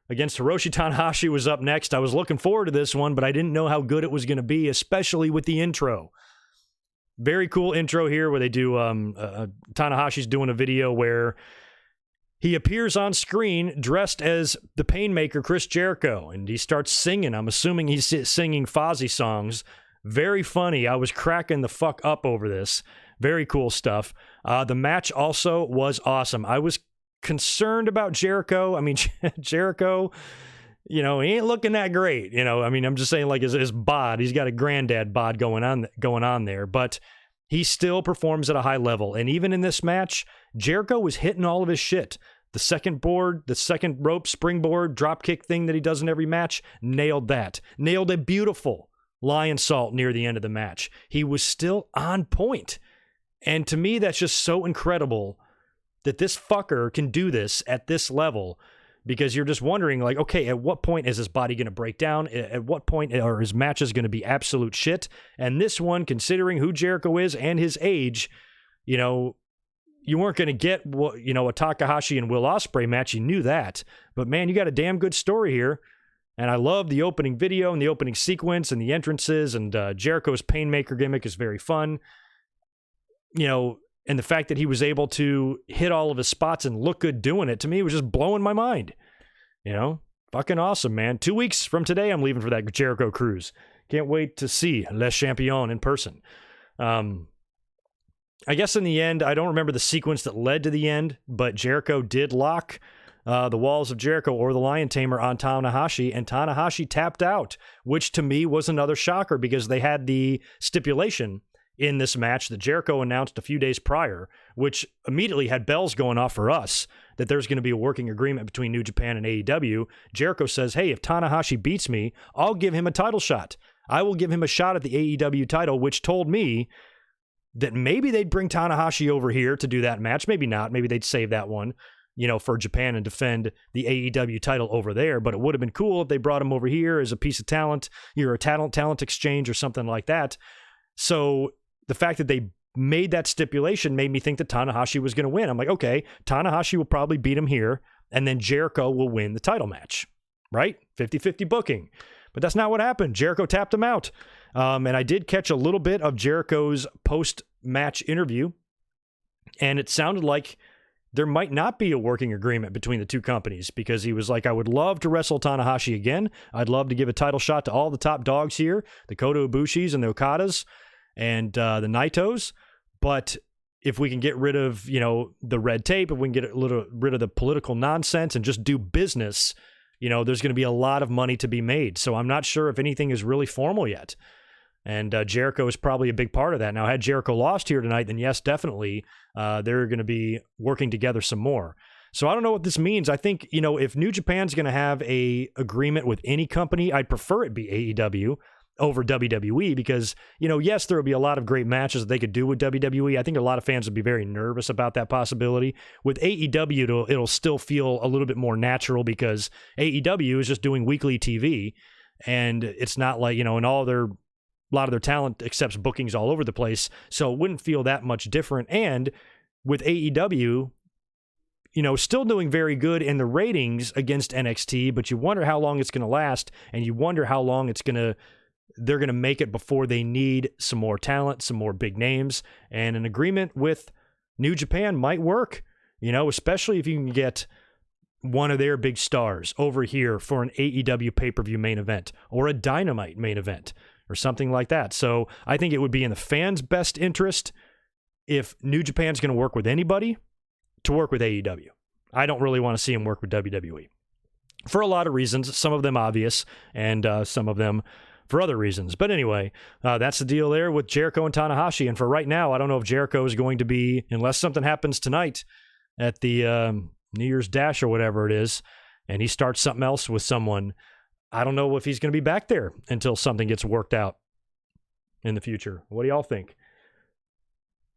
Speaker 1: against Hiroshi Tanahashi was up next. I was looking forward to this one, but I didn't know how good it was going to be, especially with the intro. Very cool intro here where they do, Tanahashi's doing a video where he appears on screen dressed as the Painmaker, Chris Jericho, and he starts singing. I'm assuming he's singing Fozzy songs. Very funny. I was cracking the fuck up over this. Very cool stuff. The match also was awesome. I was concerned about Jericho. I mean, Jericho, he ain't looking that great. I mean, I'm just saying, like, his bod, he's got a granddad bod going on there, but he still performs at a high level. And even in this match, Jericho was hitting all of his shit. The second rope springboard dropkick thing that he does in every match, nailed that. Nailed a beautiful lion salt near the end of the match. He was still on point. And to me, that's just so incredible that this fucker can do this at this level, because you're just wondering, like, okay, at what point is his body going to break down? At what point are his matches going to be absolute shit? And this one, considering who Jericho is and his age, you weren't going to get, a Takahashi and Will Ospreay match. You knew that. But, man, you got a damn good story here. And I love the opening video and the opening sequence and the entrances, and Jericho's Painmaker gimmick is very fun. And the fact that he was able to hit all of his spots and look good doing it, to me, was just blowing my mind. Fucking awesome, man. 2 weeks from today, I'm leaving for that Jericho cruise. Can't wait to see Le Champion in person. I guess in the end, I don't remember the sequence that led to the end, but Jericho did lock the Walls of Jericho, or the Lion Tamer, on Tanahashi, and Tanahashi tapped out, which to me was another shocker, because they had the stipulation in this match that Jericho announced a few days prior, which immediately had bells going off for us, that there's going to be a working agreement between New Japan and AEW. Jericho says, hey, if Tanahashi beats me, I'll give him a title shot. I will give him a shot at the AEW title, which told me that maybe they'd bring Tanahashi over here to do that match. Maybe not. Maybe they'd save that one, for Japan and defend the AEW title over there. But it would have been cool if they brought him over here as a piece of talent, a talent exchange or something like that. So the fact that they made that stipulation made me think that Tanahashi was going to win. I'm like, okay, Tanahashi will probably beat him here, and then Jericho will win the title match, right? 50-50 booking. But that's not what happened. Jericho tapped him out. And I did catch a little bit of Jericho's post-match interview, and it sounded like there might not be a working agreement between the two companies, because he was like, I would love to wrestle Tanahashi again. I'd love to give a title shot to all the top dogs here, the Kota Ibushis and the Okadas and the Naitos. But if we can get rid of, the red tape, if we can get rid of the political nonsense and just do business, there's going to be a lot of money to be made. So I'm not sure if anything is really formal yet. And Jericho is probably a big part of that. Now, had Jericho lost here tonight, then yes, definitely, they're going to be working together some more. So I don't know what this means. I think, if New Japan's going to have a agreement with any company, I'd prefer it be AEW over WWE, because, yes, there will be a lot of great matches that they could do with WWE. I think a lot of fans would be very nervous about that possibility. With AEW, it'll still feel a little bit more natural, because AEW is just doing weekly TV, and it's not like, and a lot of their talent accepts bookings all over the place, so it wouldn't feel that much different. And with AEW, still doing very good in the ratings against NXT, but you wonder how long it's going to last, and you wonder how long they're going to make it before they need some more talent, some more big names, and an agreement with New Japan might work, especially if you can get one of their big stars over here for an AEW pay-per-view main event, or a Dynamite main event, or something like that. So I think it would be in the fans' best interest, if New Japan's going to work with anybody, to work with AEW. I don't really want to see him work with WWE for a lot of reasons, some of them obvious, and some of them for other reasons. But anyway, that's the deal there with Jericho and Tanahashi. And for right now, I don't know if Jericho is going to be, unless something happens tonight at the New Year's Dash or whatever it is, and he starts something else with someone, I don't know if he's going to be back there until something gets worked out in the future. What do y'all think?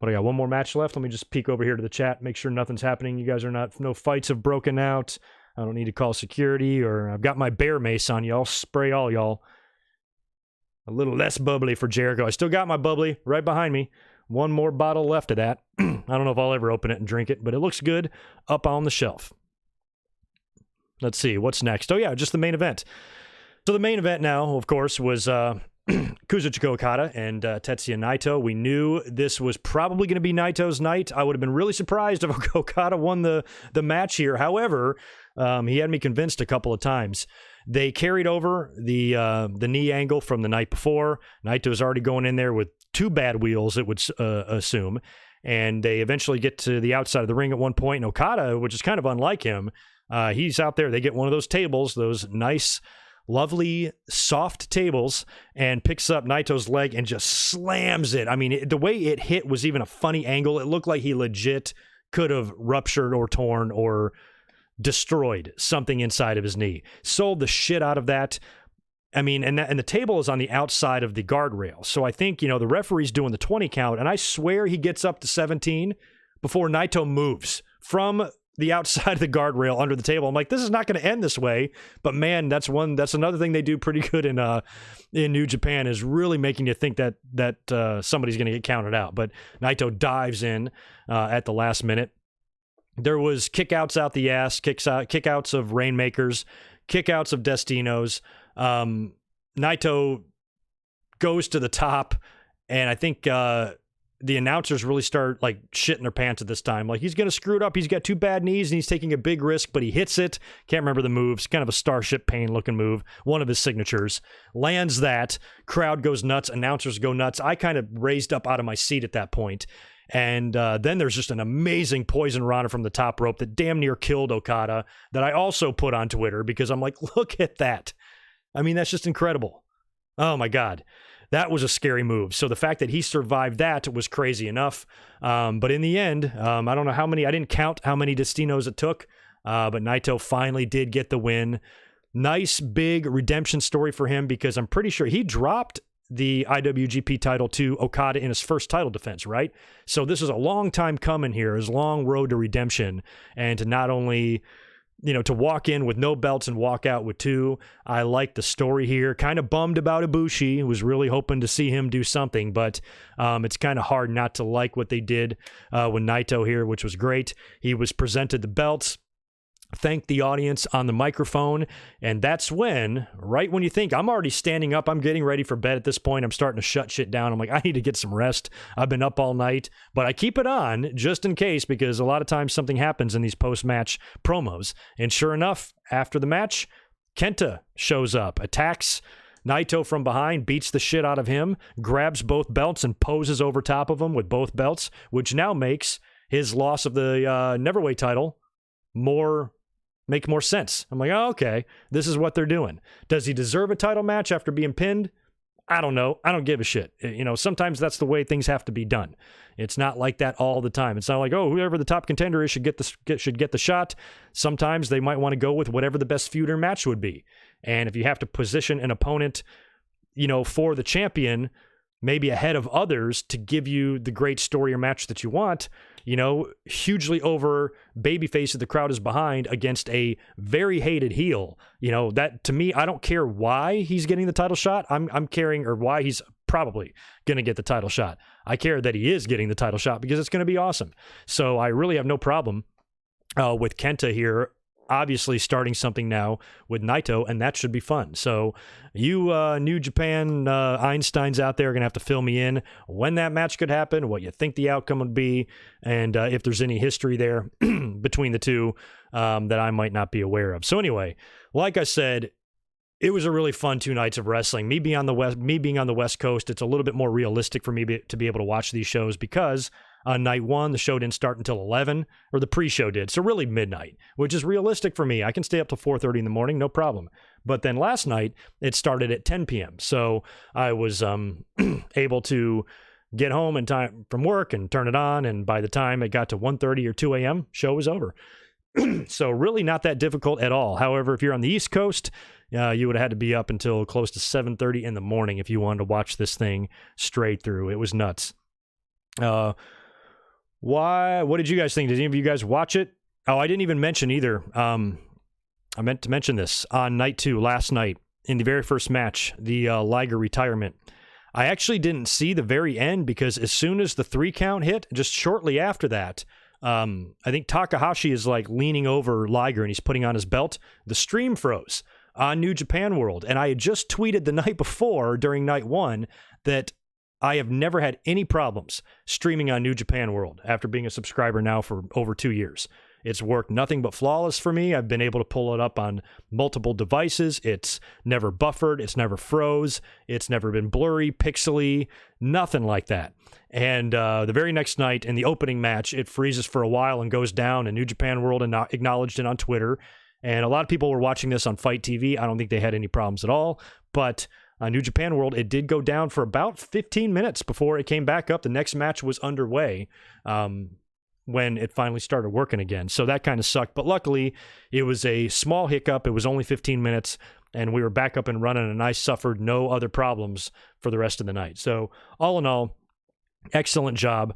Speaker 1: But I got one more match left. Let me just peek over here to the chat, make sure nothing's happening. You guys are no fights have broken out. I don't need to call security, or I've got my bear mace on y'all. Spray all y'all. A little less bubbly for Jericho. I still got my bubbly right behind me. One more bottle left of that. I don't know if I'll ever open it and drink it, but it looks good up on the shelf. Let's see, what's next? Oh, yeah, just the main event. So the main event now, of course, was Kazuchika Okada and Tetsuya Naito. We knew this was probably going to be Naito's night. I would have been really surprised if Okada won the match here. However, he had me convinced a couple of times. They carried over the knee angle from the night before. Naito's already going in there with 2 bad wheels, it would assume. And they eventually get to the outside of the ring at one point. And Okada, which is kind of unlike him, he's out there. They get one of those tables, those nice, lovely, soft tables, and picks up Naito's leg and just slams it. I mean, the way it hit was even a funny angle. It looked like he legit could have ruptured or torn or destroyed something inside of his knee. Sold the shit out of that. I mean, and the table is on the outside of the guardrail. So I think, the referee's doing the 20 count, and I swear he gets up to 17 before Naito moves from the outside of the guardrail under the table. I'm like, this is not going to end this way. But man, that's another thing they do pretty good in New Japan, is really making you think that somebody's going to get counted out. But Naito dives in at the last minute. There was kickouts out the ass, kickouts of Rainmakers, kickouts of Destinos. Naito goes to the top, and I think the announcers really start like shitting their pants at this time. Like, he's going to screw it up. He's got 2 bad knees, and he's taking a big risk, but he hits it. Can't remember the moves. Kind of a Starship Pain looking move. One of his signatures. Lands that. Crowd goes nuts. Announcers go nuts. I kind of raised up out of my seat at that point. And then there's just an amazing Poison Rana from the top rope that damn near killed Okada that I also put on Twitter because I'm like, look at that. I mean, that's just incredible. Oh, my God. That was a scary move. So the fact that he survived that was crazy enough. But in the end, I don't know how many, I didn't count how many Destinos it took, but Naito finally did get the win. Nice, big redemption story for him because I'm pretty sure he dropped the IWGP title to Okada in his first title defense, right? So this is a long time coming here, his long road to redemption, and to not only, to walk in with no belts and walk out with 2. I like the story here. Kind of bummed about Ibushi. Was really hoping to see him do something, but it's kind of hard not to like what they did with Naito here, which was great. He was presented the belts, thanked the audience on the microphone, and that's when, right when you think, I'm already standing up, I'm getting ready for bed at this point, I'm starting to shut shit down. I'm like, I need to get some rest. I've been up all night, but I keep it on just in case, because a lot of times something happens in these post-match promos. And sure enough, after the match, Kenta shows up, attacks Naito from behind, beats the shit out of him, grabs both belts and poses over top of him with both belts, which now makes his loss of the Neverweight title make more sense. I'm like, oh, okay, this is what they're doing. Does he deserve a title match after being pinned? I don't know. I don't give a shit. Sometimes that's the way things have to be done. It's not like that all the time. It's not like, oh, whoever the top contender is should get the shot. Sometimes they might want to go with whatever the best feud or match would be. And if you have to position an opponent, for the champion, maybe ahead of others to give you the great story or match that you want, hugely over babyface that the crowd is behind against a very hated heel. That to me, I don't care why he's getting the title shot. I'm caring, or why he's probably going to get the title shot. I care that he is getting the title shot because it's going to be awesome. So I really have no problem with Kenta here, obviously starting something now with Naito, and that should be fun. So you New Japan Einsteins out there are going to have to fill me in when that match could happen, what you think the outcome would be, and if there's any history there between the two that I might not be aware of. So anyway, like I said, it was a really fun 2 nights of wrestling. Me being on the West Coast, it's a little bit more realistic for me to be able to watch these shows because on night 1, the show didn't start until 11, or the pre-show did. So really midnight, which is realistic for me. I can stay up till 4:30 in the morning, no problem. But then last night, it started at 10 p.m. So I was able to get home in time from work and turn it on. And by the time it got to 1:30 or 2 a.m., show was over. So really not that difficult at all. However, if you're on the East Coast, you would have had to be up until close to 7:30 in the morning if you wanted to watch this thing straight through. It was nuts. What did you guys think? Did any of you guys watch it? Oh, I didn't even mention either. I meant to mention this on night 2 last night. in the very first match, the Liger retirement. I actually didn't see the very end because as soon as the 3 count hit, just shortly after that, I think Takahashi is like leaning over Liger and he's putting on his belt. The stream froze on New Japan World. And I had just tweeted the night before during night 1 that I have never had any problems streaming on New Japan World after being a subscriber now for over 2 years. It's worked nothing but flawless for me. I've been able to pull it up on multiple devices. It's never buffered. It's never froze. It's never been blurry, pixely, nothing like that. And the very next night in the opening match, it freezes for a while and goes down, and New Japan World acknowledged it on Twitter. And a lot of people were watching this on Fight TV. I don't think they had any problems at all. But on New Japan World, it did go down for about 15 minutes before it came back up. The next match was underway when it finally started working again. So that kind of sucked. But luckily, it was a small hiccup. It was only 15 minutes, and we were back up and running, and I suffered no other problems for the rest of the night. So all in all, excellent job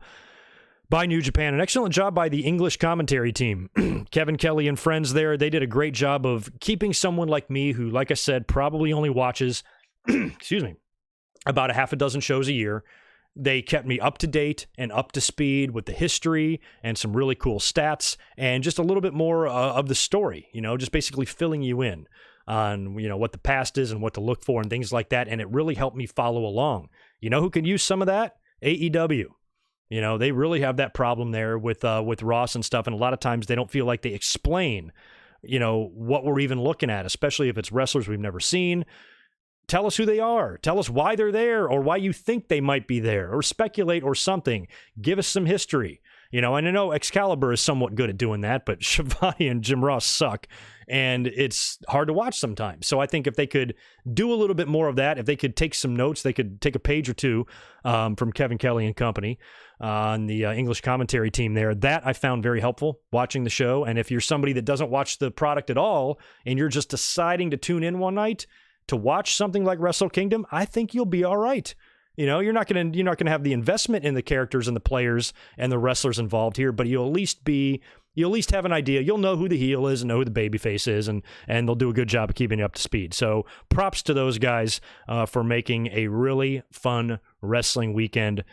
Speaker 1: by New Japan. An excellent job by the English commentary team. Kevin Kelly and friends there, they did a great job of keeping someone like me who, like I said, probably only watches, excuse me, about a half a dozen shows a year. They kept me up to date and up to speed with the history and some really cool stats and just a little bit more of the story, just basically filling you in on, what the past is and what to look for and things like that. And it really helped me follow along. You know who could use some of that? AEW. They really have that problem there with Ross and stuff. And a lot of times they don't feel like they explain, what we're even looking at, especially if it's wrestlers we've never seen. Tell us who they are. Tell us why they're there or why you think they might be there or speculate or something. Give us some history. And I know Excalibur is somewhat good at doing that, but Shivani and Jim Ross suck, and it's hard to watch sometimes. So I think if they could do a little bit more of that, if they could take some notes, they could take a page or two from Kevin Kelly and company on the English commentary team there. That I found very helpful watching the show. And if you're somebody that doesn't watch the product at all and you're just deciding to tune in one night to watch something like Wrestle Kingdom, I think you'll be all right. You're not gonna have the investment in the characters and the players and the wrestlers involved here, but you'll at least have an idea. You'll know who the heel is and know who the babyface is, and they'll do a good job of keeping you up to speed. So props to those guys for making a really fun wrestling weekend.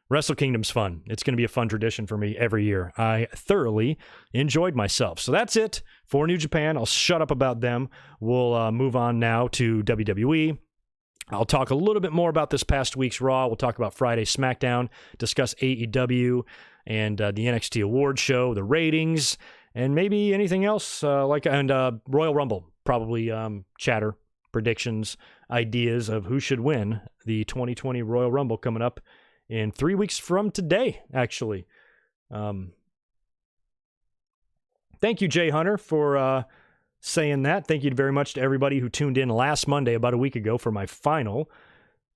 Speaker 1: Wrestle Kingdom's fun. It's going to be a fun tradition for me every year. I thoroughly enjoyed myself. So that's it for New Japan. I'll shut up about them. We'll move on now to WWE. I'll talk a little bit more about this past week's Raw. We'll talk about Friday SmackDown, discuss AEW and the NXT Awards show, the ratings, and maybe anything else and Royal Rumble. Probably chatter, predictions, ideas of who should win the 2020 Royal Rumble coming up in 3 weeks from today, actually. Thank you, Jay Hunter, for saying that. Thank you very much to everybody who tuned in last Monday, about a week ago, for my final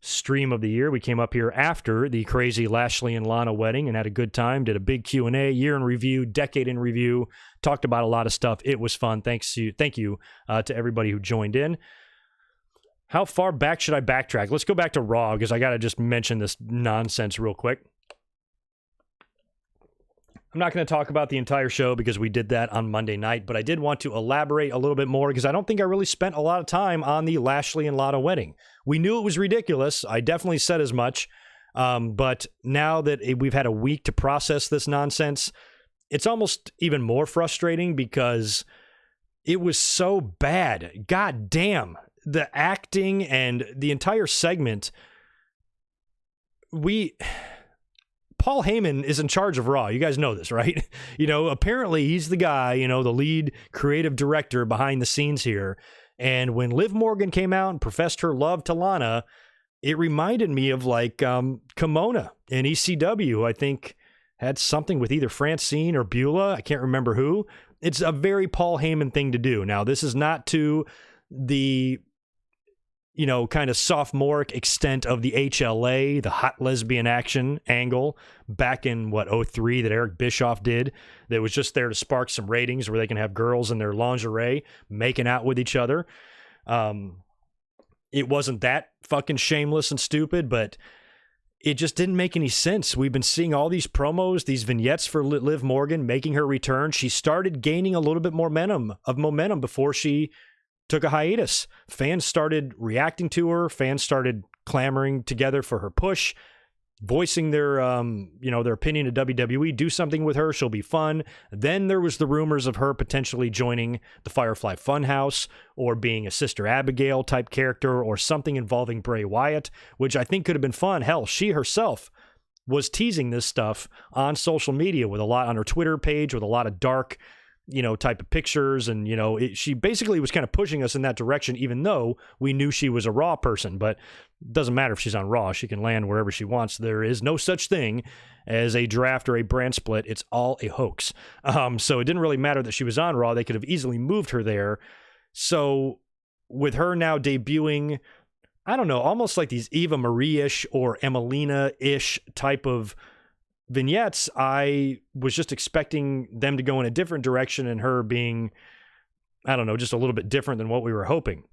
Speaker 1: stream of the year. We came up here after the crazy Lashley and Lana wedding and had a good time, did a big Q&A, year in review, decade in review, talked about a lot of stuff. It was fun. Thank you to everybody who joined in. How far back should I backtrack? Let's go back to Raw, because I got to just mention this nonsense real quick. I'm not going to talk about the entire show because we did that on Monday night, but I did want to elaborate a little bit more because I don't think I really spent a lot of time on the Lashley and Lana wedding. We knew it was ridiculous. I definitely said as much. But now that we've had a week to process this nonsense, it's almost even more frustrating because it was so bad. God damn. The acting and the entire segment, Paul Heyman is in charge of Raw. You guys know this, right? Apparently he's the guy, the lead creative director behind the scenes here. And when Liv Morgan came out and professed her love to Lana, it reminded me of Kimona in ECW. I think had something with either Francine or Beulah. I can't remember who. It's a very Paul Heyman thing to do. Now, this is not to the kind of sophomoric extent of the HLA, the hot lesbian action angle back in, 2003 that Eric Bischoff did, that was just there to spark some ratings where they can have girls in their lingerie making out with each other. It wasn't that fucking shameless and stupid, but it just didn't make any sense. We've been seeing all these promos, these vignettes for Liv Morgan making her return. She started gaining a little bit more momentum before she took a hiatus. Fans started reacting to her. Fans started clamoring together for her push, voicing their, their opinion of WWE. Do something with her. She'll be fun. Then there was the rumors of her potentially joining the Firefly Funhouse or being a Sister Abigail type character or something involving Bray Wyatt, which I think could have been fun. Hell, she herself was teasing this stuff on social media with a lot on her Twitter page with a lot of dark, type of pictures. And, she basically was kind of pushing us in that direction, even though we knew she was a Raw person. But it doesn't matter if she's on Raw. She can land wherever she wants. There is no such thing as a draft or a brand split. It's all a hoax. So it didn't really matter that she was on Raw. They could have easily moved her there. So with her now debuting, I don't know, almost like these Eva Marie-ish or Emelina-ish type of vignettes, I was just expecting them to go in a different direction and her being, I don't know, just a little bit different than what we were hoping.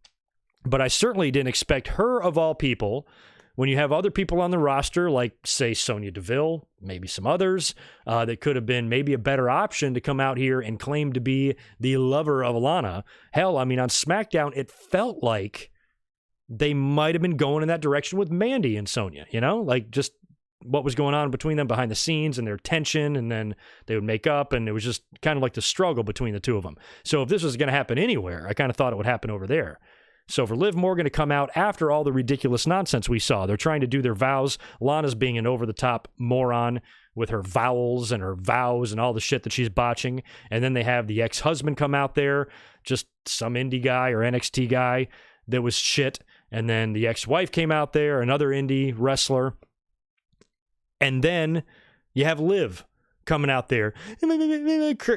Speaker 1: But I certainly didn't expect her, of all people, when you have other people on the roster, like, say, Sonya Deville, maybe some others, that could have been maybe a better option to come out here and claim to be the lover of Lana. Hell, I mean, on SmackDown, it felt like they might have been going in that direction with Mandy and Sonya, like just what was going on between them behind the scenes and their tension, and then they would make up, and it was just kind of like the struggle between the two of them. So if this was going to happen anywhere, I kind of thought it would happen over there. So for Liv Morgan to come out after all the ridiculous nonsense we saw, they're trying to do their vows. Lana's being an over-the-top moron with her vowels and her vows and all the shit that she's botching. And then they have the ex-husband come out there, just some indie guy or NXT guy that was shit. And then the ex-wife came out there, another indie wrestler. And then you have Liv coming out there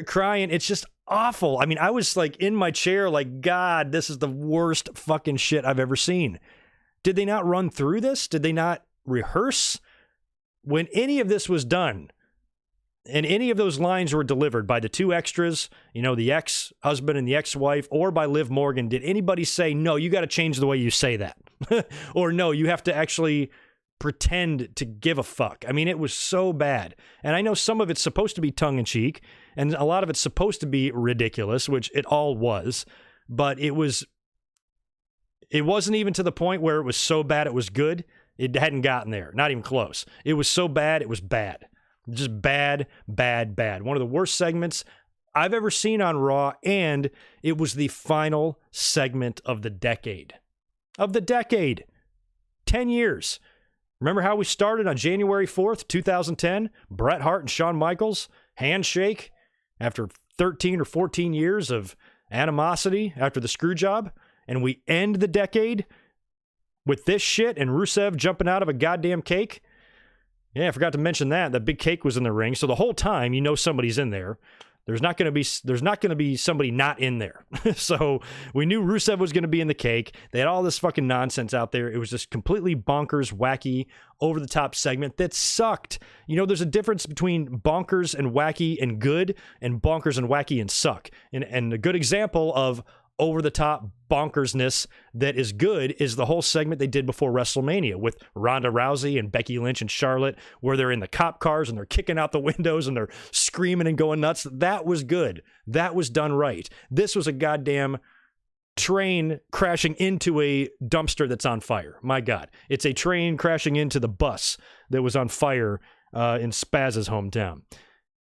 Speaker 1: crying. It's just awful. I mean, I was like in my chair like, God, this is the worst fucking shit I've ever seen. Did they not run through this? Did they not rehearse? When any of this was done and any of those lines were delivered by the two extras, the ex-husband and the ex-wife, or by Liv Morgan, did anybody say, no, you got to change the way you say that? Or no, you have to actually pretend to give a fuck? I mean, it was so bad. And I know some of it's supposed to be tongue-in-cheek, and a lot of it's supposed to be ridiculous, which it all was, but it wasn't even to the point where it was so bad it was good. It hadn't gotten there. Not even close. It was so bad, it was bad. Just bad, bad, bad. One of the worst segments I've ever seen on Raw, and it was the final segment of the decade. 10 years. Remember how we started on January 4th, 2010? Bret Hart and Shawn Michaels, handshake after 13 or 14 years of animosity after the screw job, and we end the decade with this shit and Rusev jumping out of a goddamn cake? Yeah, I forgot to mention that. That big cake was in the ring, so the whole time somebody's in there. There's not going to be somebody not in there. So we knew Rusev was going to be in the cake. They had all this fucking nonsense out there. It was just completely bonkers, wacky, over-the-top segment that sucked. There's a difference between bonkers and wacky and good, and bonkers and wacky and suck. And a good example of over-the-top bonkersness that is good is the whole segment they did before WrestleMania with Ronda Rousey and Becky Lynch and Charlotte, where they're in the cop cars and they're kicking out the windows and they're screaming and going nuts. That was good. That was done right. This was a goddamn train crashing into a dumpster that's on fire. My God. It's a train crashing into the bus that was on fire in Spaz's hometown.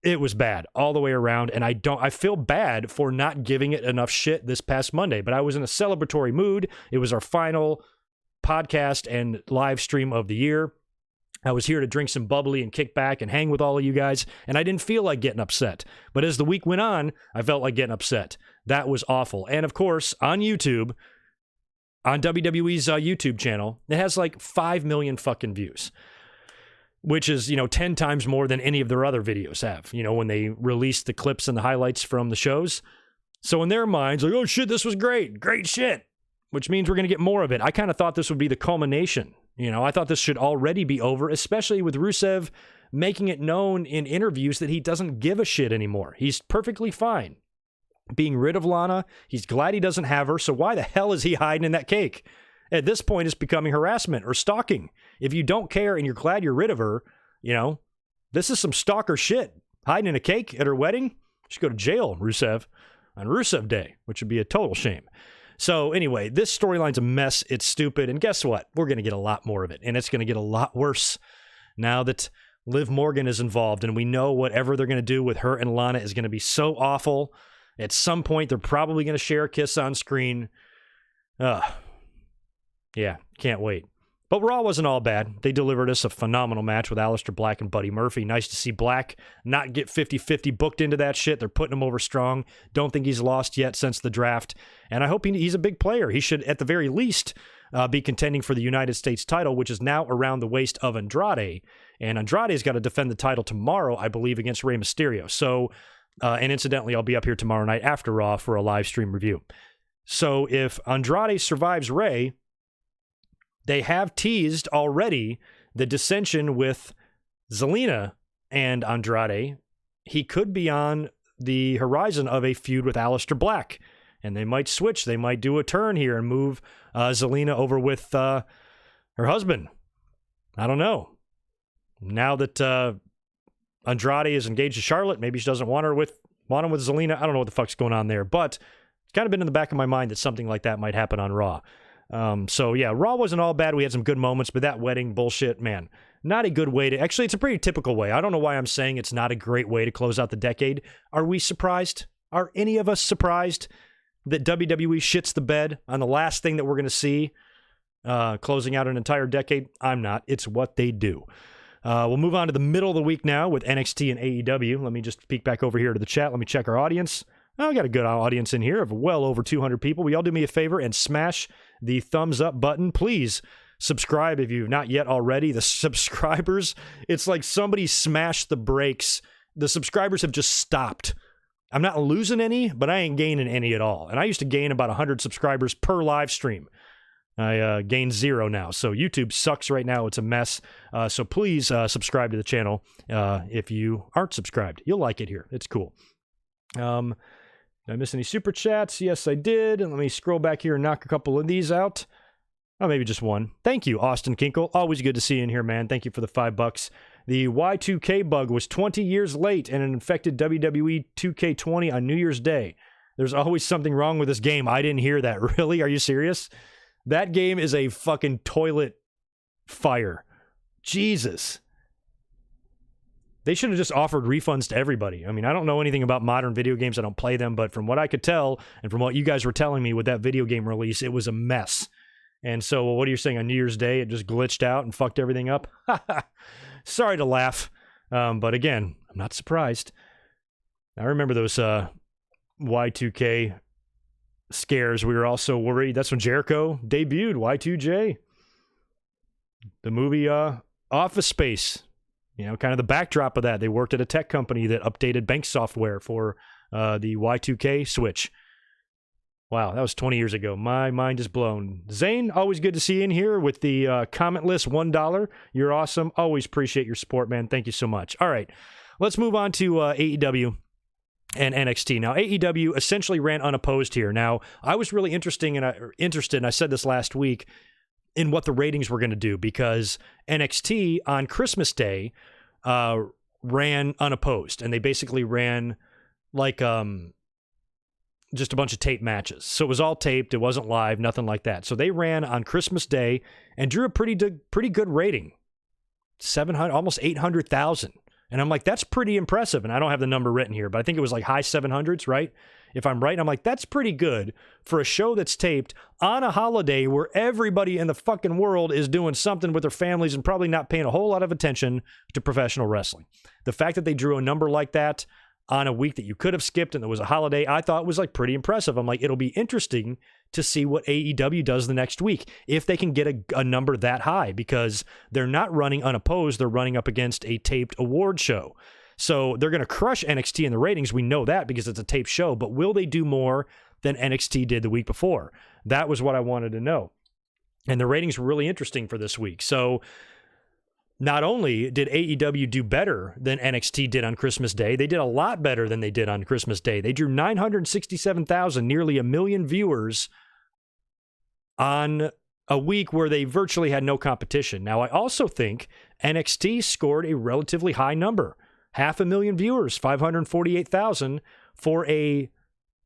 Speaker 1: It was bad all the way around, and I feel bad for not giving it enough shit this past Monday, but I was in a celebratory mood. It was our final podcast and live stream of the year. I was here to drink some bubbly and kick back and hang with all of you guys, and I didn't feel like getting upset. But as the week went on, I felt like getting upset. That was awful. And of course, on YouTube, on WWE's YouTube channel, it has like 5 million fucking views, which is, 10 times more than any of their other videos have, when they release the clips and the highlights from the shows. So in their minds, like, oh shit, this was great shit, which means we're going to get more of it. I kind of thought this would be the culmination. I thought this should already be over, especially with Rusev making it known in interviews that he doesn't give a shit anymore. He's perfectly fine being rid of Lana. He's glad he doesn't have her. So why the hell is he hiding in that cake? At this point, it's becoming harassment or stalking. If you don't care and you're glad you're rid of her, this is some stalker shit. Hiding in a cake at her wedding? You should go to jail, Rusev, on Rusev Day, which would be a total shame. So anyway, this storyline's a mess. It's stupid. And guess what? We're going to get a lot more of it. And it's going to get a lot worse now that Liv Morgan is involved. And we know whatever they're going to do with her and Lana is going to be so awful. At some point, they're probably going to share a kiss on screen. Yeah, can't wait. But Raw wasn't all bad. They delivered us a phenomenal match with Aleister Black and Buddy Murphy. Nice to see Black not get 50-50 booked into that shit. They're putting him over strong. Don't think he's lost yet since the draft. And I hope he's a big player. He should, at the very least, be contending for the United States title, which is now around the waist of Andrade. And Andrade's got to defend the title tomorrow, I believe, against Rey Mysterio. So, and incidentally, I'll be up here tomorrow night after Raw for a live stream review. So if Andrade survives Rey, they have teased already the dissension with Zelina and Andrade. He could be on the horizon of a feud with Aleister Black, and they might switch. They might do a turn here and move Zelina over with her husband. I don't know. Now that Andrade is engaged to Charlotte, maybe she doesn't want him with Zelina. I don't know what the fuck's going on there, but it's kind of been in the back of my mind that something like that might happen on Raw. So yeah, Raw wasn't all bad. We had some good moments, but that wedding bullshit, man, not a good way to, actually, it's a pretty typical way. I don't know why I'm saying it's not a great way to close out the decade. Are we surprised? Are any of us surprised that WWE shits the bed on the last thing that we're going to see, closing out an entire decade? I'm not. It's what they do. We'll move on to the middle of the week now with NXT and AEW. Let me just peek back over here to the chat. Let me check our audience. Oh, we got a good audience in here of well over 200 people. Will y'all do me a favor and smash the thumbs up button? Please subscribe if you've not yet already. The subscribers, it's like somebody smashed the brakes. The subscribers have just stopped. I'm not losing any, but I ain't gaining any at all. And I used to gain about 100 subscribers per live stream. I gained 0 now. So YouTube sucks right now. It's a mess. So please subscribe to the channel if you aren't subscribed. You'll like it here. It's cool. Did I miss any super chats? Yes, I did. And let me scroll back here and knock a couple of these out. Oh, maybe just one. Thank you, Austin Kinkle. Always good to see you in here, man. Thank you for the $5. The Y2K bug was 20 years late and it infected WWE 2K20 on New Year's Day. There's always something wrong with this game. I didn't hear that. Really? Are you serious? That game is a fucking toilet fire. Jesus. They should have just offered refunds to everybody. I mean, I don't know anything about modern video games. I don't play them, but from what I could tell, and from what you guys were telling me with that video game release, it was a mess. And so, well, what are you saying? On New Year's Day, it just glitched out and fucked everything up? Sorry to laugh. But again, I'm not surprised. I remember those Y2K scares. We were all so worried. That's when Jericho debuted, Y2J. The movie Office Space. You know, kind of the backdrop of that. They worked at a tech company that updated bank software for the Y2K switch. Wow, that was 20 years ago. My mind is blown. Zane, always good to see you in here with the commentless $1. You're awesome. Always appreciate your support, man. Thank you so much. All right, let's move on to AEW and NXT. Now, AEW essentially ran unopposed here. Now, I was really interested, and I said this last week, in what the ratings were going to do, because NXT on Christmas Day ran unopposed, and they basically ran like just a bunch of taped matches. So it was all taped. It wasn't live, nothing like that. So they ran on Christmas Day and drew a pretty good rating, 700, almost 800,000. And I'm like, that's pretty impressive. And I don't have the number written here, but I think it was like high 700s, right? If I'm right, I'm like, that's pretty good for a show that's taped on a holiday where everybody in the fucking world is doing something with their families and probably not paying a whole lot of attention to professional wrestling. The fact that they drew a number like that on a week that you could have skipped and it was a holiday, I thought was like pretty impressive. I'm like, it'll be interesting to see what AEW does the next week, if they can get a number that high, because they're not running unopposed. They're running up against a taped award show. So they're going to crush NXT in the ratings. We know that because it's a taped show, but will they do more than NXT did the week before? That was what I wanted to know. And the ratings were really interesting for this week. So not only did AEW do better than NXT did on Christmas Day, they did a lot better than they did on Christmas Day. They drew 967,000, nearly 1 million viewers on a week where they virtually had no competition. Now, I also think NXT scored a relatively high number. 500,000 viewers, 548,000 for a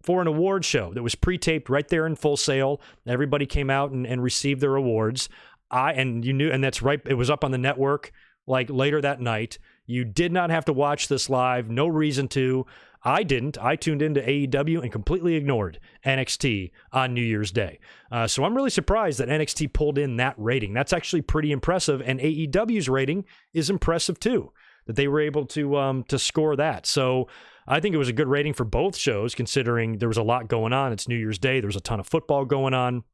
Speaker 1: for an award show that was pre-taped right there in Full Sail. Everybody came out and received their awards. And that's right. It was up on the network like later that night. You did not have to watch this live. No reason to. I didn't. I tuned into AEW and completely ignored NXT on New Year's Day. So I'm really surprised that NXT pulled in that rating. That's actually pretty impressive. And AEW's rating is impressive too, that they were able to score that. So I think it was a good rating for both shows, considering there was a lot going on. It's New Year's Day. There was a ton of football going on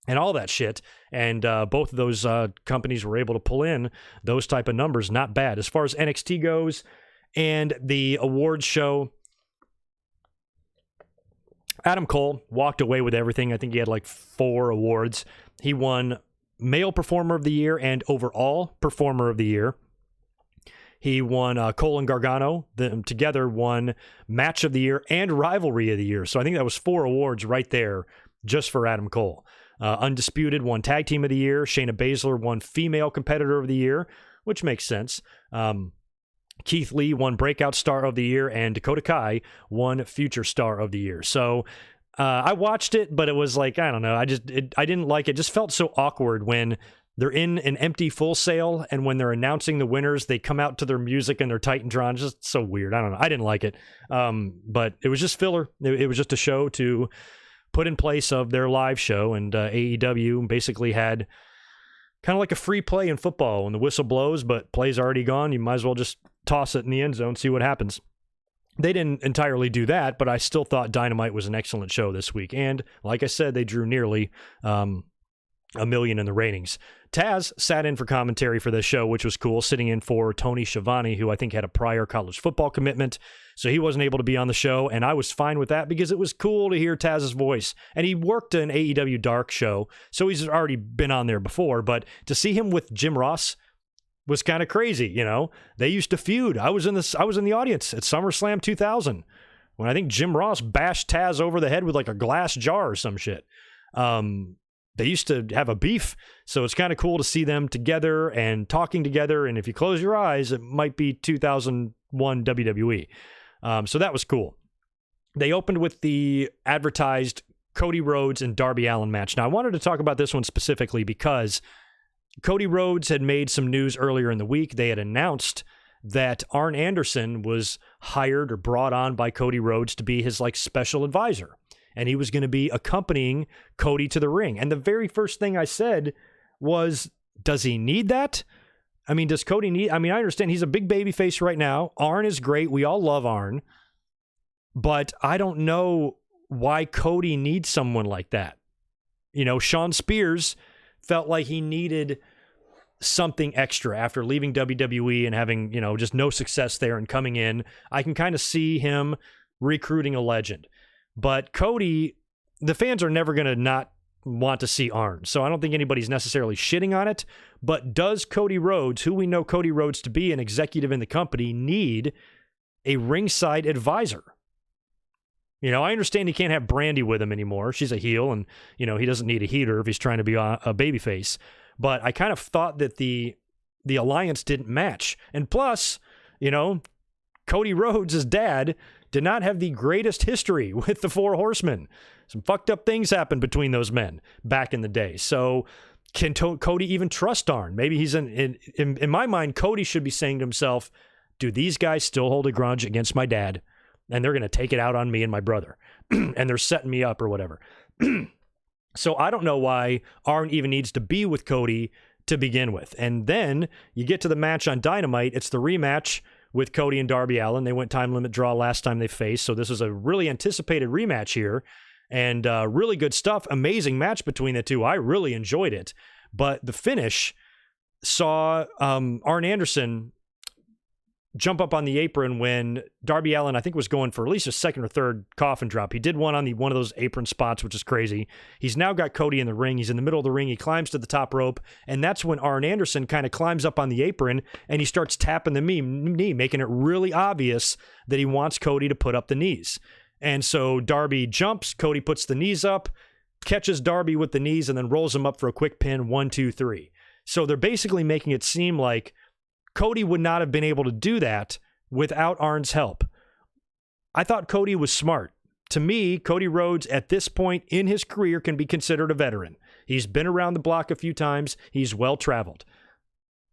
Speaker 1: and all that shit. And both of those companies were able to pull in those type of numbers. Not bad. As far as NXT goes and the awards show, Adam Cole walked away with everything. I think he had like 4 awards. He won Male Performer of the Year and Overall Performer of the Year. He won Cole and Gargano. Them together won Match of the Year and Rivalry of the Year. So I think that was 4 awards right there just for Adam Cole. Undisputed won Tag Team of the Year. Shayna Baszler won Female Competitor of the Year, which makes sense. Keith Lee won Breakout Star of the Year, and Dakota Kai won Future Star of the Year. So I watched it, but it was like, I don't know. I didn't like it. It just felt so awkward when they're in an empty Full Sail, and when they're announcing the winners, they come out to their music and their Titantron. Just so weird. I don't know. I didn't like it. But it was just filler. It was just a show to put in place of their live show, and AEW basically had kind of like a free play in football. When the whistle blows, but play's already gone, you might as well just toss it in the end zone, see what happens. They didn't entirely do that, but I still thought Dynamite was an excellent show this week. And like I said, they drew nearly 1 million in the ratings. Taz sat in for commentary for this show, which was cool, sitting in for Tony Schiavone, who I think had a prior college football commitment. So he wasn't able to be on the show, and I was fine with that because it was cool to hear Taz's voice. And he worked an AEW Dark show, so he's already been on there before. But to see him with Jim Ross was kind of crazy, you know. They used to feud. I was in the audience at SummerSlam 2000 when I think Jim Ross bashed Taz over the head with like a glass jar or some shit. They used to have a beef, so it's kind of cool to see them together and talking together. And if you close your eyes, it might be 2001 WWE. So that was cool. They opened with the advertised Cody Rhodes and Darby Allin match. Now, I wanted to talk about this one specifically because Cody Rhodes had made some news earlier in the week. They had announced that Arn Anderson was hired or brought on by Cody Rhodes to be his like special advisor. And he was going to be accompanying Cody to the ring. And the very first thing I said was, does he need that? I mean, does Cody need... I mean, I understand he's a big baby face right now. Arn is great. We all love Arn. But I don't know why Cody needs someone like that. You know, Shawn Spears felt like he needed something extra after leaving WWE and having, you know, just no success there and coming in. I can kind of see him recruiting a legend. But Cody, the fans are never going to not want to see Arn. So I don't think anybody's necessarily shitting on it. But does Cody Rhodes, who we know Cody Rhodes to be an executive in the company, need a ringside advisor? You know, I understand he can't have Brandy with him anymore. She's a heel, and, you know, he doesn't need a heater if he's trying to be a babyface. But I kind of thought that the alliance didn't match. And plus, you know, Cody Rhodes' dad did not have the greatest history with the Four Horsemen. Some fucked up things happened between those men back in the day. So can Cody even trust Arn? Maybe he's in my mind, Cody should be saying to himself, do these guys still hold a grudge against my dad? And they're going to take it out on me and my brother. And they're setting me up or whatever. So I don't know why Arn even needs to be with Cody to begin with. And then you get to the match on Dynamite. It's the rematch with Cody and Darby Allin. They went time limit draw last time they faced. So this is a really anticipated rematch here. And really good stuff. Amazing match between the two. I really enjoyed it. But the finish saw Arn Anderson jump up on the apron when Darby Allin, I think, was going for at least a second or third coffin drop. He did one on one of those apron spots, which is crazy. He's now got Cody in the ring. He's in the middle of the ring. He climbs to the top rope, and that's when Arn Anderson kind of climbs up on the apron, and he starts tapping the knee, making it really obvious that he wants Cody to put up the knees. And so Darby jumps, Cody puts the knees up, catches Darby with the knees, and then rolls him up for a quick pin, 1, 2, 3. So they're basically making it seem like Cody would not have been able to do that without Arn's help. I thought Cody was smart to me, Cody Rhodes at this point in his career can be considered a veteran. He's been around the block a few times. He's well-traveled.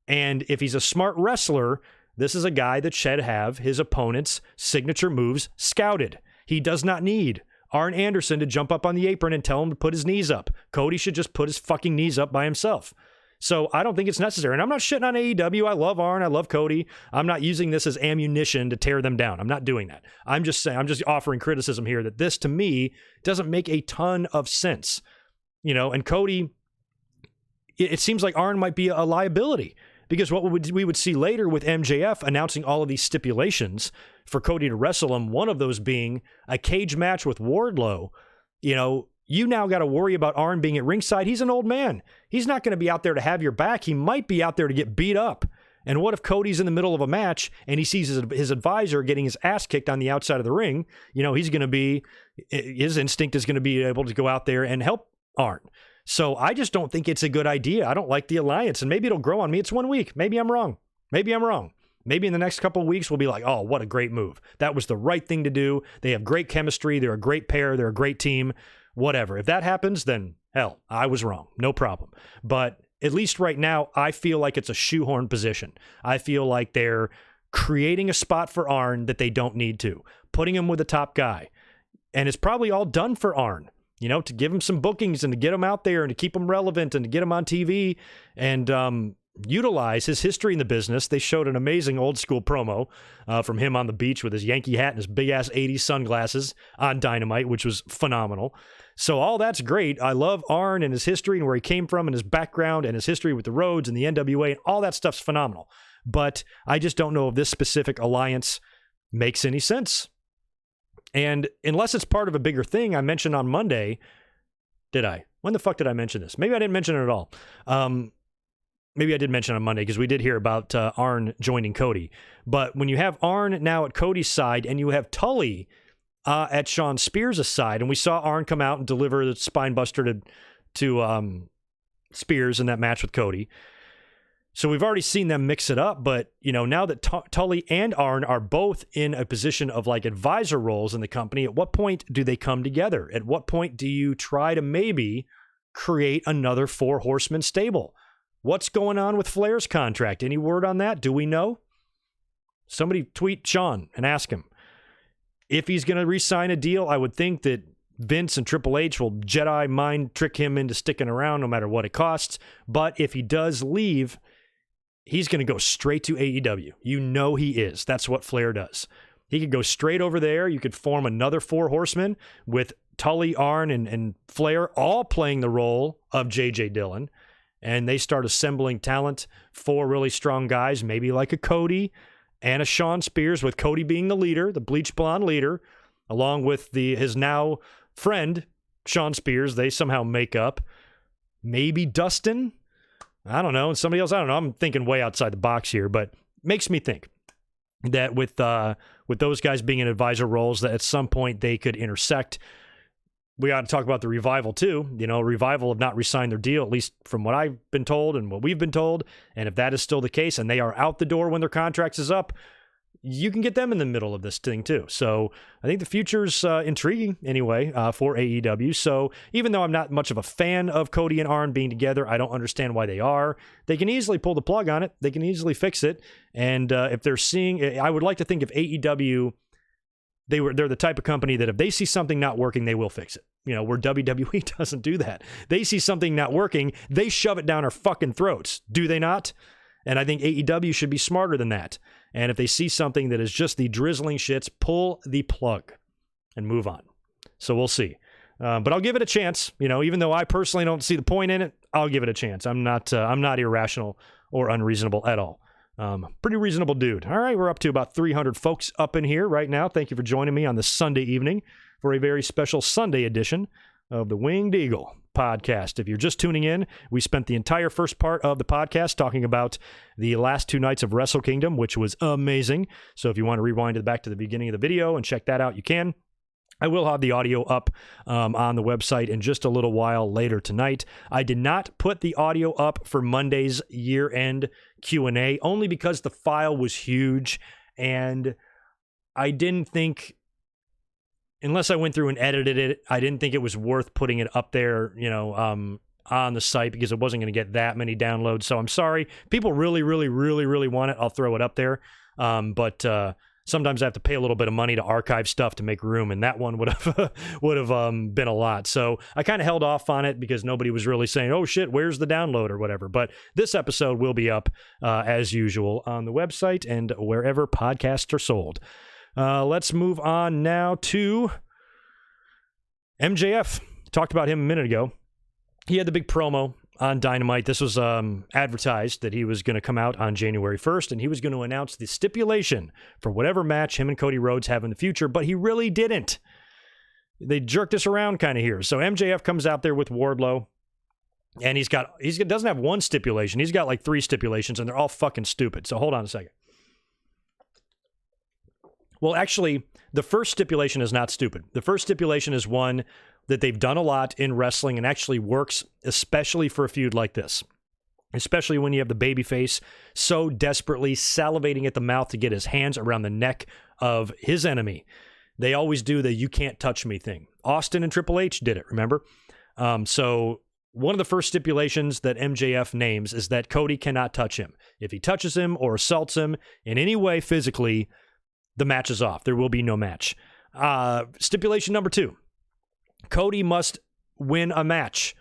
Speaker 1: And if he's a smart wrestler, this is a guy that should have his opponent's signature moves scouted. He does not need Arn Anderson to jump up on the apron and tell him to put his knees up. Cody should just put his fucking knees up by himself. So I don't think it's necessary. And I'm not shitting on AEW. I love Arn. I love Cody. I'm not using this as ammunition to tear them down. I'm not doing that. I'm just saying, I'm just offering criticism here that this, to me, doesn't make a ton of sense. And Cody, it seems like Arn might be a liability. Because what we would see later with MJF announcing all of these stipulations for Cody to wrestle him, one of those being a cage match with Wardlow, you now got to worry about Arn being at ringside. He's an old man. He's not going to be out there to have your back. He might be out there to get beat up. And what if Cody's in the middle of a match and he sees his advisor getting his ass kicked on the outside of the ring? He's going to be, his instinct is going to be able to go out there and help Arn. So I just don't think it's a good idea. I don't like the alliance, and maybe it'll grow on me. It's 1 week. Maybe I'm wrong. Maybe in the next couple of weeks, we'll be like, oh, what a great move. That was the right thing to do. They have great chemistry. They're a great pair. They're a great team. Whatever. If that happens, then hell, I was wrong. No problem. But at least right now, I feel like it's a shoehorn position. I feel like they're creating a spot for Arn that they don't need to, putting him with a top guy. And it's probably all done for Arn. To give him some bookings and to get him out there and to keep him relevant and to get him on TV and utilize his history in the business. They showed an amazing old school promo from him on the beach with his Yankee hat and his big ass 80s sunglasses on Dynamite, which was phenomenal. So all that's great. I love Arn and his history and where he came from and his background and his history with the Rhodes and the NWA, and all that stuff's phenomenal. But I just don't know if this specific alliance makes any sense. And unless it's part of a bigger thing, I mentioned on Monday, did I? When the fuck did I mention this? Maybe I didn't mention it at all. Maybe I did mention it on Monday because we did hear about Arn joining Cody. But when you have Arn now at Cody's side and you have Tully at Shawn Spears' side, and we saw Arn come out and deliver the spine buster to Spears in that match with Cody. So we've already seen them mix it up, but now that Tully and Arn are both in a position of like advisor roles in the company, at what point do they come together? At what point do you try to maybe create another 4 horseman stable? What's going on with Flair's contract? Any word on that? Do we know? Somebody tweet Sean and ask him. If he's going to re-sign a deal, I would think that Vince and Triple H will Jedi mind trick him into sticking around no matter what it costs. But if he does leave, he's going to go straight to AEW. He is. That's what Flair does. He could go straight over there. You could form another 4 horsemen with Tully, Arn, and Flair all playing the role of J.J. Dillon. And they start assembling talent, 4 really strong guys, maybe like a Cody and a Shawn Spears, with Cody being the leader, the bleach blonde leader, along with his now friend, Shawn Spears. They somehow make up. Maybe Dustin? I don't know. And somebody else, I don't know. I'm thinking way outside the box here, but makes me think that with those guys being in advisor roles, that at some point they could intersect. We got to talk about the Revival too. Revival have not re-signed their deal, at least from what I've been told and what we've been told. And if that is still the case and they are out the door when their contract is up, you can get them in the middle of this thing too. So I think the future's intriguing anyway for AEW. So even though I'm not much of a fan of Cody and Arn being together, I don't understand why they are. They can easily pull the plug on it. They can easily fix it. And if they're seeing, I would like to think if AEW, they're the type of company that if they see something not working, they will fix it. Where WWE doesn't do that. They see something not working, they shove it down our fucking throats. Do they not? And I think AEW should be smarter than that. And if they see something that is just the drizzling shits, pull the plug and move on. So we'll see. But I'll give it a chance. Even though I personally don't see the point in it, I'll give it a chance. I'm not irrational or unreasonable at all. Pretty reasonable dude. All right, we're up to about 300 folks up in here right now. Thank you for joining me on this Sunday evening for a very special Sunday edition of the Winged Eagle podcast. If you're just tuning in, we spent the entire first part of the podcast talking about the last 2 nights of Wrestle Kingdom, which was amazing. So if you want to rewind it back to the beginning of the video and check that out, you can. I will have the audio up on the website in just a little while later tonight. I did not put the audio up for Monday's year-end Q&A, only because the file was huge, and I didn't think unless I went through and edited it, I didn't think it was worth putting it up there, on the site because it wasn't going to get that many downloads. So I'm sorry. People really, really, really, really want it. I'll throw it up there. But sometimes I have to pay a little bit of money to archive stuff to make room, and that one would have been a lot. So I kind of held off on it because nobody was really saying, "Oh shit, where's the download?" or whatever. But this episode will be up as usual on the website and wherever podcasts are sold. Let's move on now to MJF. Talked about him a minute ago. He had the big promo on Dynamite. This was advertised that he was going to come out on January 1st, and he was going to announce the stipulation for whatever match him and Cody Rhodes have in the future, but he really didn't. They jerked us around kind of here. So MJF comes out there with Wardlow, and he doesn't have one stipulation. He's got like 3 stipulations, and they're all fucking stupid. So hold on a second. Well, actually, the first stipulation is not stupid. The first stipulation is one that they've done a lot in wrestling and actually works, especially for a feud like this. Especially when you have the babyface so desperately salivating at the mouth to get his hands around the neck of his enemy. They always do the "you can't touch me" thing. Austin and Triple H did it, remember? So one of the first stipulations that MJF names is that Cody cannot touch him. If he touches him or assaults him in any way physically, the match is off. There will be no match. Stipulation number 2. Cody must win a match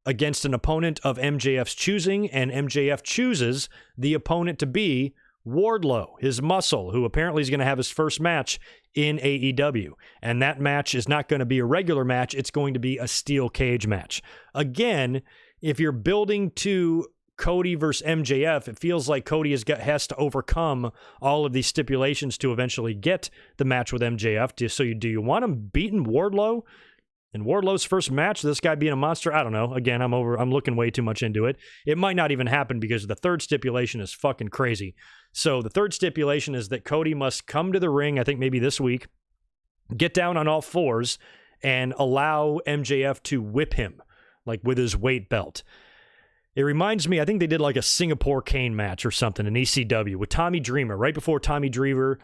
Speaker 1: against an opponent of MJF's choosing, and MJF chooses the opponent to be Wardlow, his muscle, who apparently is going to have his first match in AEW. And that match is not going to be a regular match. It's going to be a steel cage match. Again, if you're building to Cody versus MJF, it feels like Cody has to overcome all of these stipulations to eventually get the match with MJF. Do you want him beating Wardlow in Wardlow's first match? This guy being a monster? I don't know. Again, I'm looking way too much into it. It might not even happen because the third stipulation is fucking crazy. So the third stipulation is that Cody must come to the ring, I think maybe this week, get down on all fours, and allow MJF to whip him, like with his weight belt. It reminds me, I think they did like a Singapore Cane match or something in ECW with Tommy Dreamer, right before Tommy Dreamer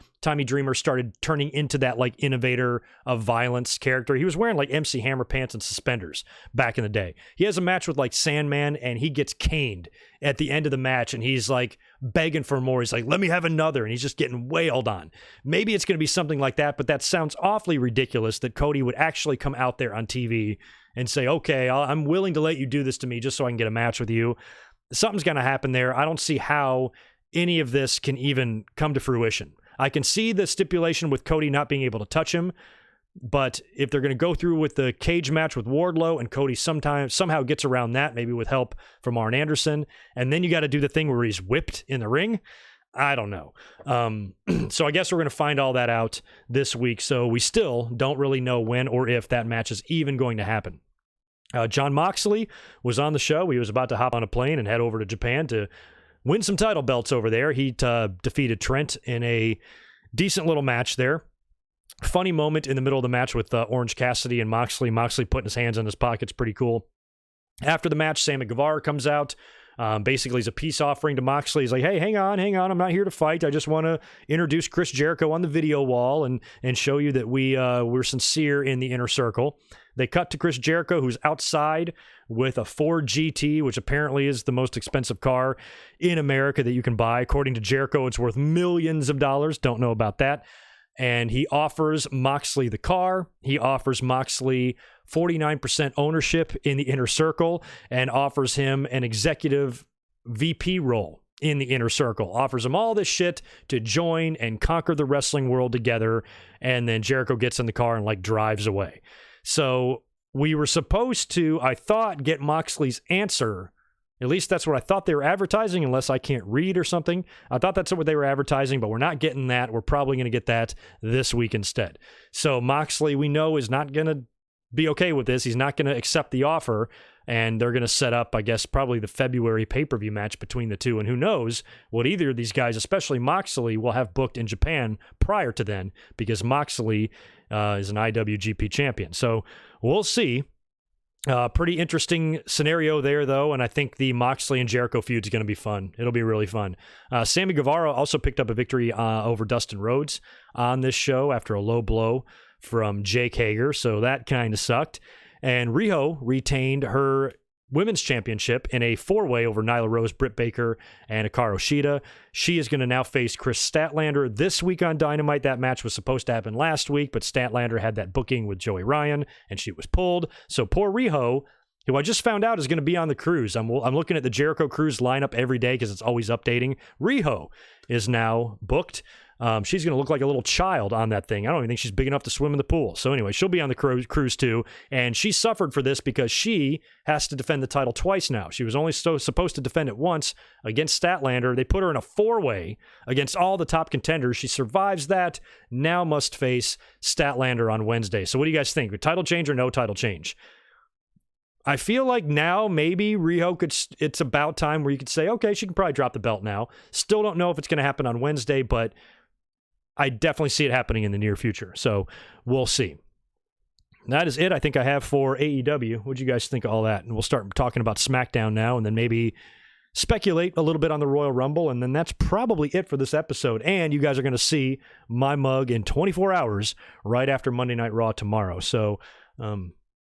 Speaker 1: started turning into that like innovator of violence character. He was wearing like MC Hammer pants and suspenders back in the day. He has a match with like Sandman, and he gets caned at the end of the match, and he's like begging for more. He's like, "Let me have another," and he's just getting wailed on. Maybe it's going to be something like that, but that sounds awfully ridiculous that Cody would actually come out there on TV and say, "Okay, I'm willing to let you do this to me just so I can get a match with you." Something's going to happen there. I don't see how any of this can even come to fruition. I can see the stipulation with Cody not being able to touch him, but if they're going to go through with the cage match with Wardlow and Cody somehow gets around that, maybe with help from Arn Anderson, and then you got to do the thing where he's whipped in the ring, I don't know. So I guess we're going to find all that out this week. So we still don't really know when or if that match is even going to happen. Jon Moxley was on the show. He was about to hop on a plane and head over to Japan to win some title belts over there. He defeated Trent in a decent little match there. Funny moment in the middle of the match with Orange Cassidy and Moxley. Moxley putting his hands in his pockets. Pretty cool. After the match, Sammy Guevara comes out. Basically, he's a peace offering to Moxley. He's like, "Hey, hang on. I'm not here to fight. I just want to introduce Chris Jericho on the video wall and show you that we're sincere in the inner circle." They cut to Chris Jericho, who's outside with a Ford GT, which apparently is the most expensive car in America that you can buy. According to Jericho, it's worth millions of dollars. Don't know about that. And he offers Moxley the car. He offers Moxley 49% ownership in the inner circle and offers him an executive VP role in the inner circle. Offers him all this shit to join and conquer the wrestling world together. And then Jericho gets in the car and like drives away. So we were supposed to, I thought, get Moxley's answer. At least that's what I thought they were advertising, unless I can't read or something. I thought that's what they were advertising, but we're not getting that. We're probably going to get that this week instead. So Moxley, we know, is not going to be okay with this. He's not going to accept the offer, and they're going to set up, I guess, probably the February pay-per-view match between the two. And who knows what either of these guys, especially Moxley, will have booked in Japan prior to then, because Moxley is an IWGP champion. So we'll see. Pretty interesting scenario there, though, and I think the Moxley and Jericho feud is going to be fun. It'll be really fun. Sammy Guevara also picked up a victory over Dustin Rhodes on this show after a low blow from Jake Hager, so that kind of sucked. And Riho retained her women's championship in a four-way over Nyla Rose, Britt Baker, and Hikaru Shida. She is going to now face Chris Statlander this week on Dynamite. That match was supposed to happen last week, but Statlander had that booking with Joey Ryan, and she was pulled. So poor Riho, who I just found out is going to be on the cruise. I'm looking at the Jericho Cruise lineup every day because it's always updating. Riho is now booked. She's going to look like a little child on that thing. I don't even think she's big enough to swim in the pool. So anyway, she'll be on the cruise too. And she suffered for this because she has to defend the title twice now. She was only supposed to defend it once against Statlander. They put her in a four-way against all the top contenders. She survives that, now must face Statlander on Wednesday. So what do you guys think? Title change or no title change? I feel like now maybe Riho it's about time where you could say, okay, she can probably drop the belt now. Still don't know if it's going to happen on Wednesday, but I definitely see it happening in the near future. So we'll see. That is it I think I have for AEW. What do you guys think of all that? And we'll start talking about SmackDown now and then maybe speculate a little bit on the Royal Rumble. And then that's probably it for this episode. And you guys are going to see my mug in 24 hours right after Monday Night Raw tomorrow. So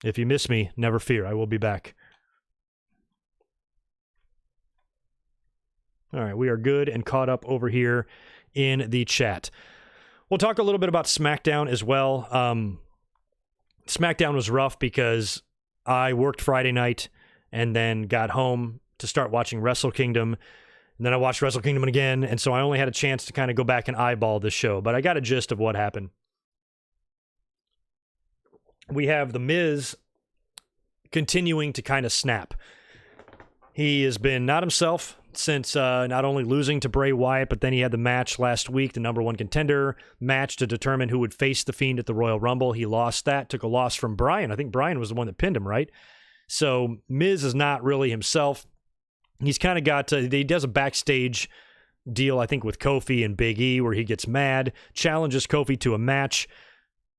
Speaker 1: if you miss me, never fear. I will be back. All right, we are good and caught up over here in the chat. We'll talk a little bit about SmackDown as well. SmackDown was rough because I worked Friday night and then got home to start watching Wrestle Kingdom. And then I watched Wrestle Kingdom again, and so I only had a chance to kind of go back and eyeball the show. But I got a gist of what happened. We have The Miz continuing to kind of snap. He has been not himself since not only losing to Bray Wyatt, but then he had the match last week, the number one contender match to determine who would face The Fiend at the Royal Rumble. He lost that, took a loss from Bryan. I think Bryan was the one that pinned him, right? So Miz is not really himself. He's kind of got he does a backstage deal, I think, with Kofi and Big E, where he gets mad, challenges Kofi to a match,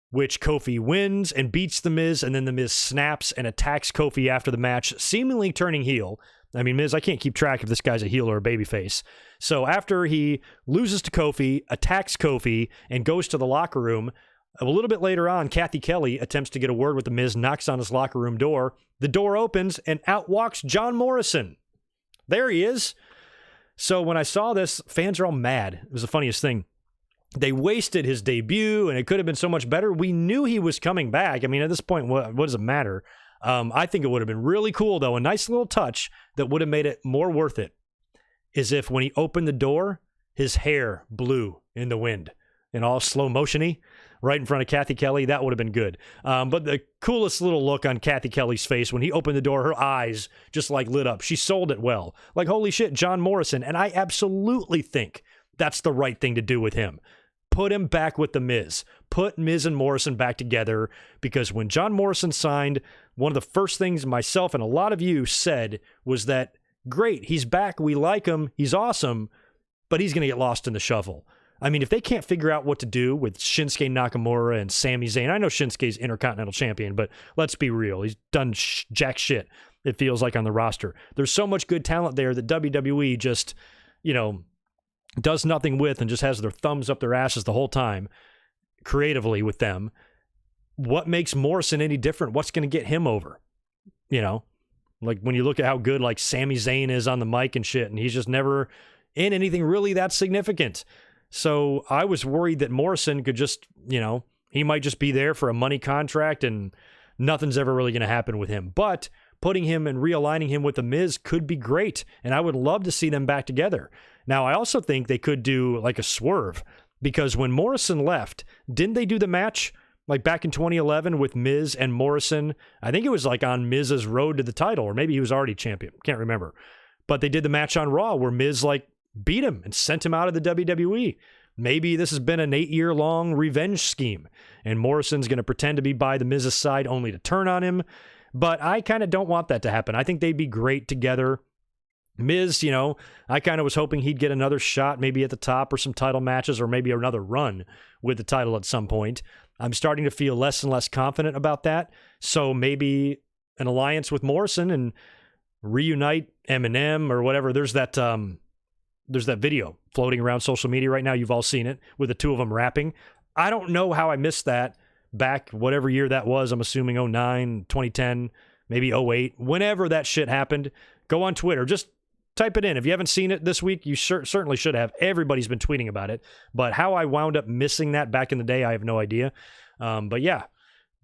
Speaker 1: which Kofi wins and beats The Miz, and then The Miz snaps and attacks Kofi after the match, seemingly turning heel. I mean, Miz, I can't keep track if this guy's a heel or a babyface. So after he loses to Kofi, attacks Kofi, and goes to the locker room, a little bit later on, Kathy Kelly attempts to get a word with The Miz, knocks on his locker room door. The door opens, and out walks John Morrison. There he is. So when I saw this, fans are all mad. It was the funniest thing. They wasted his debut, and it could have been so much better. We knew he was coming back. I mean, at this point, what does it matter? I think it would have been really cool, though. A nice little touch that would have made it more worth it is if when he opened the door, his hair blew in the wind and all slow motion-y right in front of Kathy Kelly. That would have been good. But the coolest little look on Kathy Kelly's face when he opened the door, her eyes just like lit up. She sold it well. Like, holy shit, John Morrison. And I absolutely think that's the right thing to do with him. Put him back with The Miz. Put Miz and Morrison back together, because when John Morrison signed, one of the first things myself and a lot of you said was that, great, he's back, we like him, he's awesome, but he's going to get lost in the shuffle. I mean, if they can't figure out what to do with Shinsuke Nakamura and Sami Zayn, I know Shinsuke's Intercontinental Champion, but let's be real, he's done jack shit, it feels like, on the roster. There's so much good talent there that WWE just, does nothing with and just has their thumbs up their asses the whole time creatively with them. What makes Morrison any different? What's going to get him over? Like when you look at how good like Sami Zayn is on the mic and shit, and he's just never in anything really that significant. So I was worried that Morrison could just, he might just be there for a money contract and nothing's ever really going to happen with him. But putting him and realigning him with The Miz could be great, and I would love to see them back together. Now, I also think they could do like a swerve, because when Morrison left, didn't they do the match like back in 2011 with Miz and Morrison? I think it was like on Miz's road to the title, or maybe he was already champion. Can't remember. But they did the match on Raw where Miz like beat him and sent him out of the WWE. Maybe this has been an 8-year-long revenge scheme, and Morrison's going to pretend to be by the Miz's side only to turn on him. But I kind of don't want that to happen. I think they'd be great together. Miz, I kind of was hoping he'd get another shot maybe at the top or some title matches or maybe another run with the title at some point. I'm starting to feel less and less confident about that. So maybe an alliance with Morrison and reunite Eminem or whatever. There's that video floating around social media right now. You've all seen it with the two of them rapping. I don't know how I missed that, back whatever year that was. I'm assuming 09, 2010, maybe 08, whenever that shit happened. Go on Twitter. Just type it in. If you haven't seen it this week, you certainly should have. Everybody's been tweeting about it. But how I wound up missing that back in the day, I have no idea. But yeah,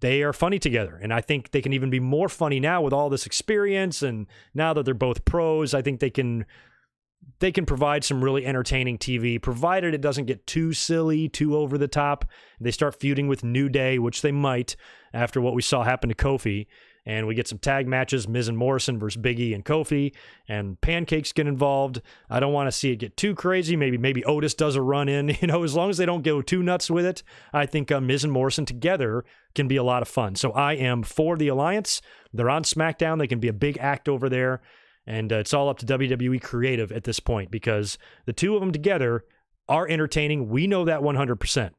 Speaker 1: they are funny together. And I think they can even be more funny now with all this experience. And now that they're both pros, I think they can provide some really entertaining TV, provided it doesn't get too silly, too over the top. They start feuding with New Day, which they might after what we saw happen to Kofi. And we get some tag matches, Miz and Morrison versus Big E and Kofi, and Pancakes get involved. I don't want to see it get too crazy. Maybe Otis does a run in. As long as they don't go too nuts with it, I think Miz and Morrison together can be a lot of fun. So I am for the Alliance. They're on SmackDown. They can be a big act over there. And it's all up to WWE Creative at this point because the two of them together are entertaining. We know that 100%.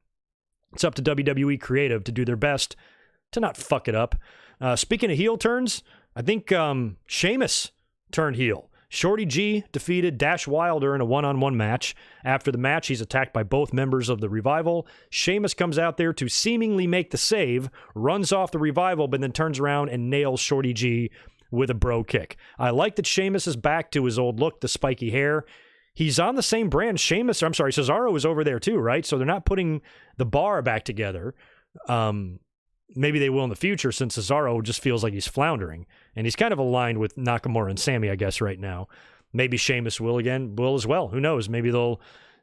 Speaker 1: It's up to WWE Creative to do their best to not fuck it up. Speaking of heel turns, I think Sheamus turned heel. Shorty G defeated Dash Wilder in a one-on-one match. After the match, he's attacked by both members of the Revival. Sheamus comes out there to seemingly make the save, runs off the Revival, but then turns around and nails Shorty G with a bro kick. I like that Sheamus is back to his old look, the spiky hair. He's on the same brand. Cesaro is over there too, right? So they're not putting the bar back together. Maybe they will in the future since Cesaro just feels like he's floundering. And he's kind of aligned with Nakamura and Sammy, I guess, right now. Maybe Sheamus will as well. Who knows? Maybe they'll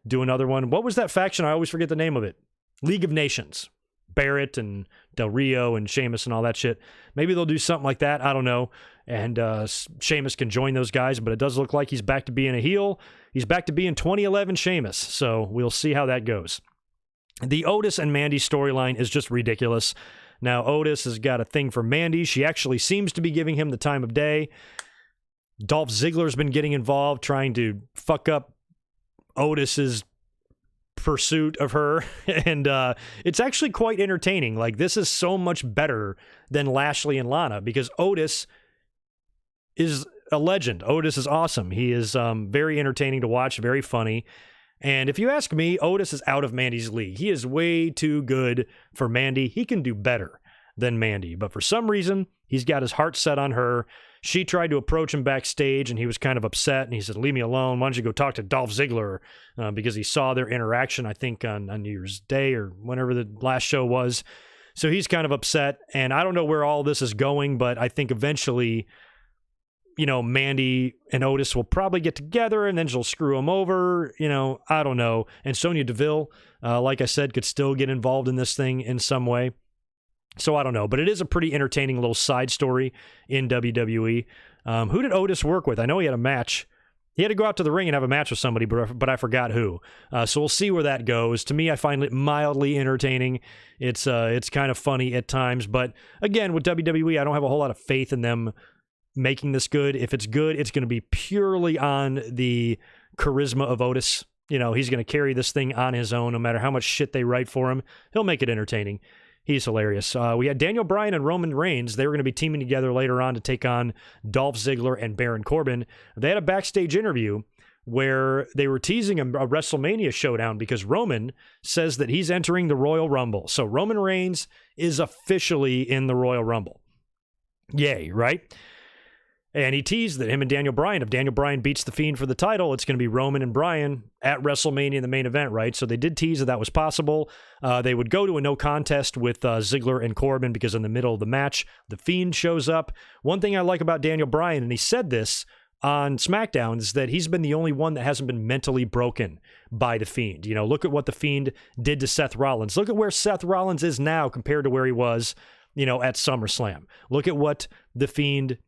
Speaker 1: do another one. What was that faction? I always forget the name of it. League of Nations. Barrett and Del Rio and Sheamus and all that shit. Maybe they'll do something like that. I don't know. And Sheamus can join those guys, but it does look like he's back to being a heel. He's back to being 2011 Sheamus. So we'll see how that goes. The Otis and Mandy storyline is just ridiculous. Now, Otis has got a thing for Mandy. She actually seems to be giving him the time of day. Dolph Ziggler's been getting involved, trying to fuck up Otis's pursuit of her. And it's actually quite entertaining. Like, this is so much better than Lashley and Lana because Otis is a legend. Otis is awesome. He is very entertaining to watch, very funny. And if you ask me, Otis is out of Mandy's league. He is way too good for Mandy. He can do better than Mandy. But for some reason, he's got his heart set on her. She tried to approach him backstage, and he was kind of upset. And he said, leave me alone. Why don't you go talk to Dolph Ziggler? Because he saw their interaction, I think, on New Year's Day or whenever the last show was. So he's kind of upset. And I don't know where all this is going, but I think eventually, Mandy and Otis will probably get together and then she'll screw him over. I don't know. And Sonya Deville, like I said, could still get involved in this thing in some way. So I don't know. But it is a pretty entertaining little side story in WWE. Who did Otis work with? I know he had a match. He had to go out to the ring and have a match with somebody, but I forgot who. So we'll see where that goes. To me, I find it mildly entertaining. It's kind of funny at times. But again, with WWE, I don't have a whole lot of faith in them making this good. If it's good, it's going to be purely on the charisma of Otis. He's going to carry this thing on his own, no matter how much shit they write for him. He'll make it entertaining. He's hilarious. We had Daniel Bryan and Roman Reigns. They were going to be teaming together later on to take on Dolph Ziggler and Baron Corbin. They had a backstage interview where they were teasing a WrestleMania showdown because Roman says that he's entering the Royal Rumble. So Roman Reigns is officially in the Royal Rumble. Yay, right? And he teased that him and Daniel Bryan, if Daniel Bryan beats The Fiend for the title, it's going to be Roman and Bryan at WrestleMania in the main event, right? So they did tease that was possible. They would go to a no contest with Ziggler and Corbin because in the middle of the match, The Fiend shows up. One thing I like about Daniel Bryan, and he said this on SmackDown, is that he's been the only one that hasn't been mentally broken by The Fiend. Look at what The Fiend did to Seth Rollins. Look at where Seth Rollins is now compared to where he was, at SummerSlam. Look at what The Fiend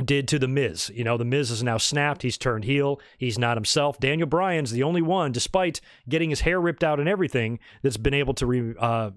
Speaker 1: did to The Miz. The Miz is now snapped. He's turned heel. He's not himself. Daniel Bryan's the only one, despite getting his hair ripped out and everything, that's been able to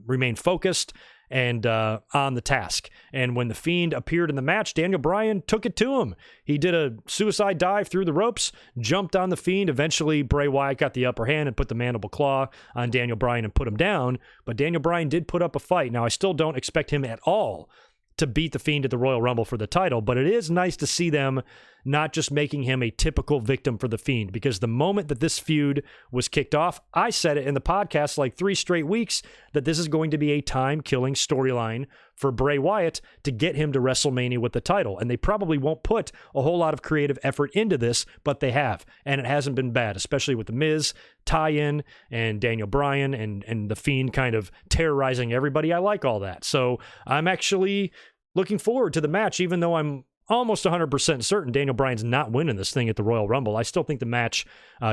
Speaker 1: remain focused and on the task. And when The Fiend appeared in the match, Daniel Bryan took it to him. He did a suicide dive through the ropes, jumped on The Fiend. Eventually, Bray Wyatt got the upper hand and put the mandible claw on Daniel Bryan and put him down. But Daniel Bryan did put up a fight. Now, I still don't expect him at all to beat The Fiend at the Royal Rumble for the title, but it is nice to see them not just making him a typical victim for The Fiend. Because the moment that this feud was kicked off, I said it in the podcast like 3 straight weeks that this is going to be a time-killing storyline for Bray Wyatt to get him to WrestleMania with the title. And they probably won't put a whole lot of creative effort into this, but they have. And it hasn't been bad, especially with The Miz tie-in and Daniel Bryan and The Fiend kind of terrorizing everybody. I like all that. So I'm actually looking forward to the match, even though I'm almost 100% certain Daniel Bryan's not winning this thing at the Royal Rumble. I still think the match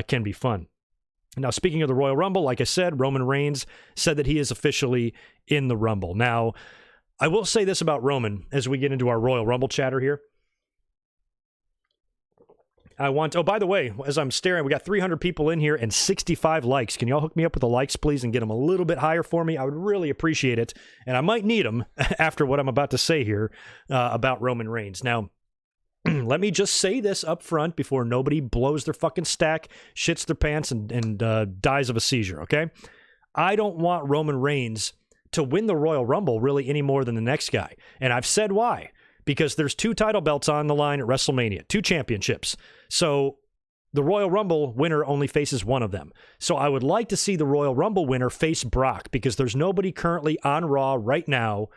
Speaker 1: can be fun. Now, speaking of the Royal Rumble, like I said, Roman Reigns said that he is officially in the Rumble. Now, I will say this about Roman as we get into our Royal Rumble chatter here. Oh, by the way, as I'm staring, we got 300 people in here and 65 likes. Can y'all hook me up with the likes, please, and get them a little bit higher for me? I would really appreciate it. And I might need them after what I'm about to say here about Roman Reigns. Now, let me just say this up front before nobody blows their fucking stack, shits their pants, and dies of a seizure, okay? I don't want Roman Reigns to win the Royal Rumble really any more than the next guy. And I've said why. Because there's 2 title belts on the line at WrestleMania, 2 championships. So the Royal Rumble winner only faces one of them. So I would like to see the Royal Rumble winner face Brock, because there's nobody currently on Raw right now,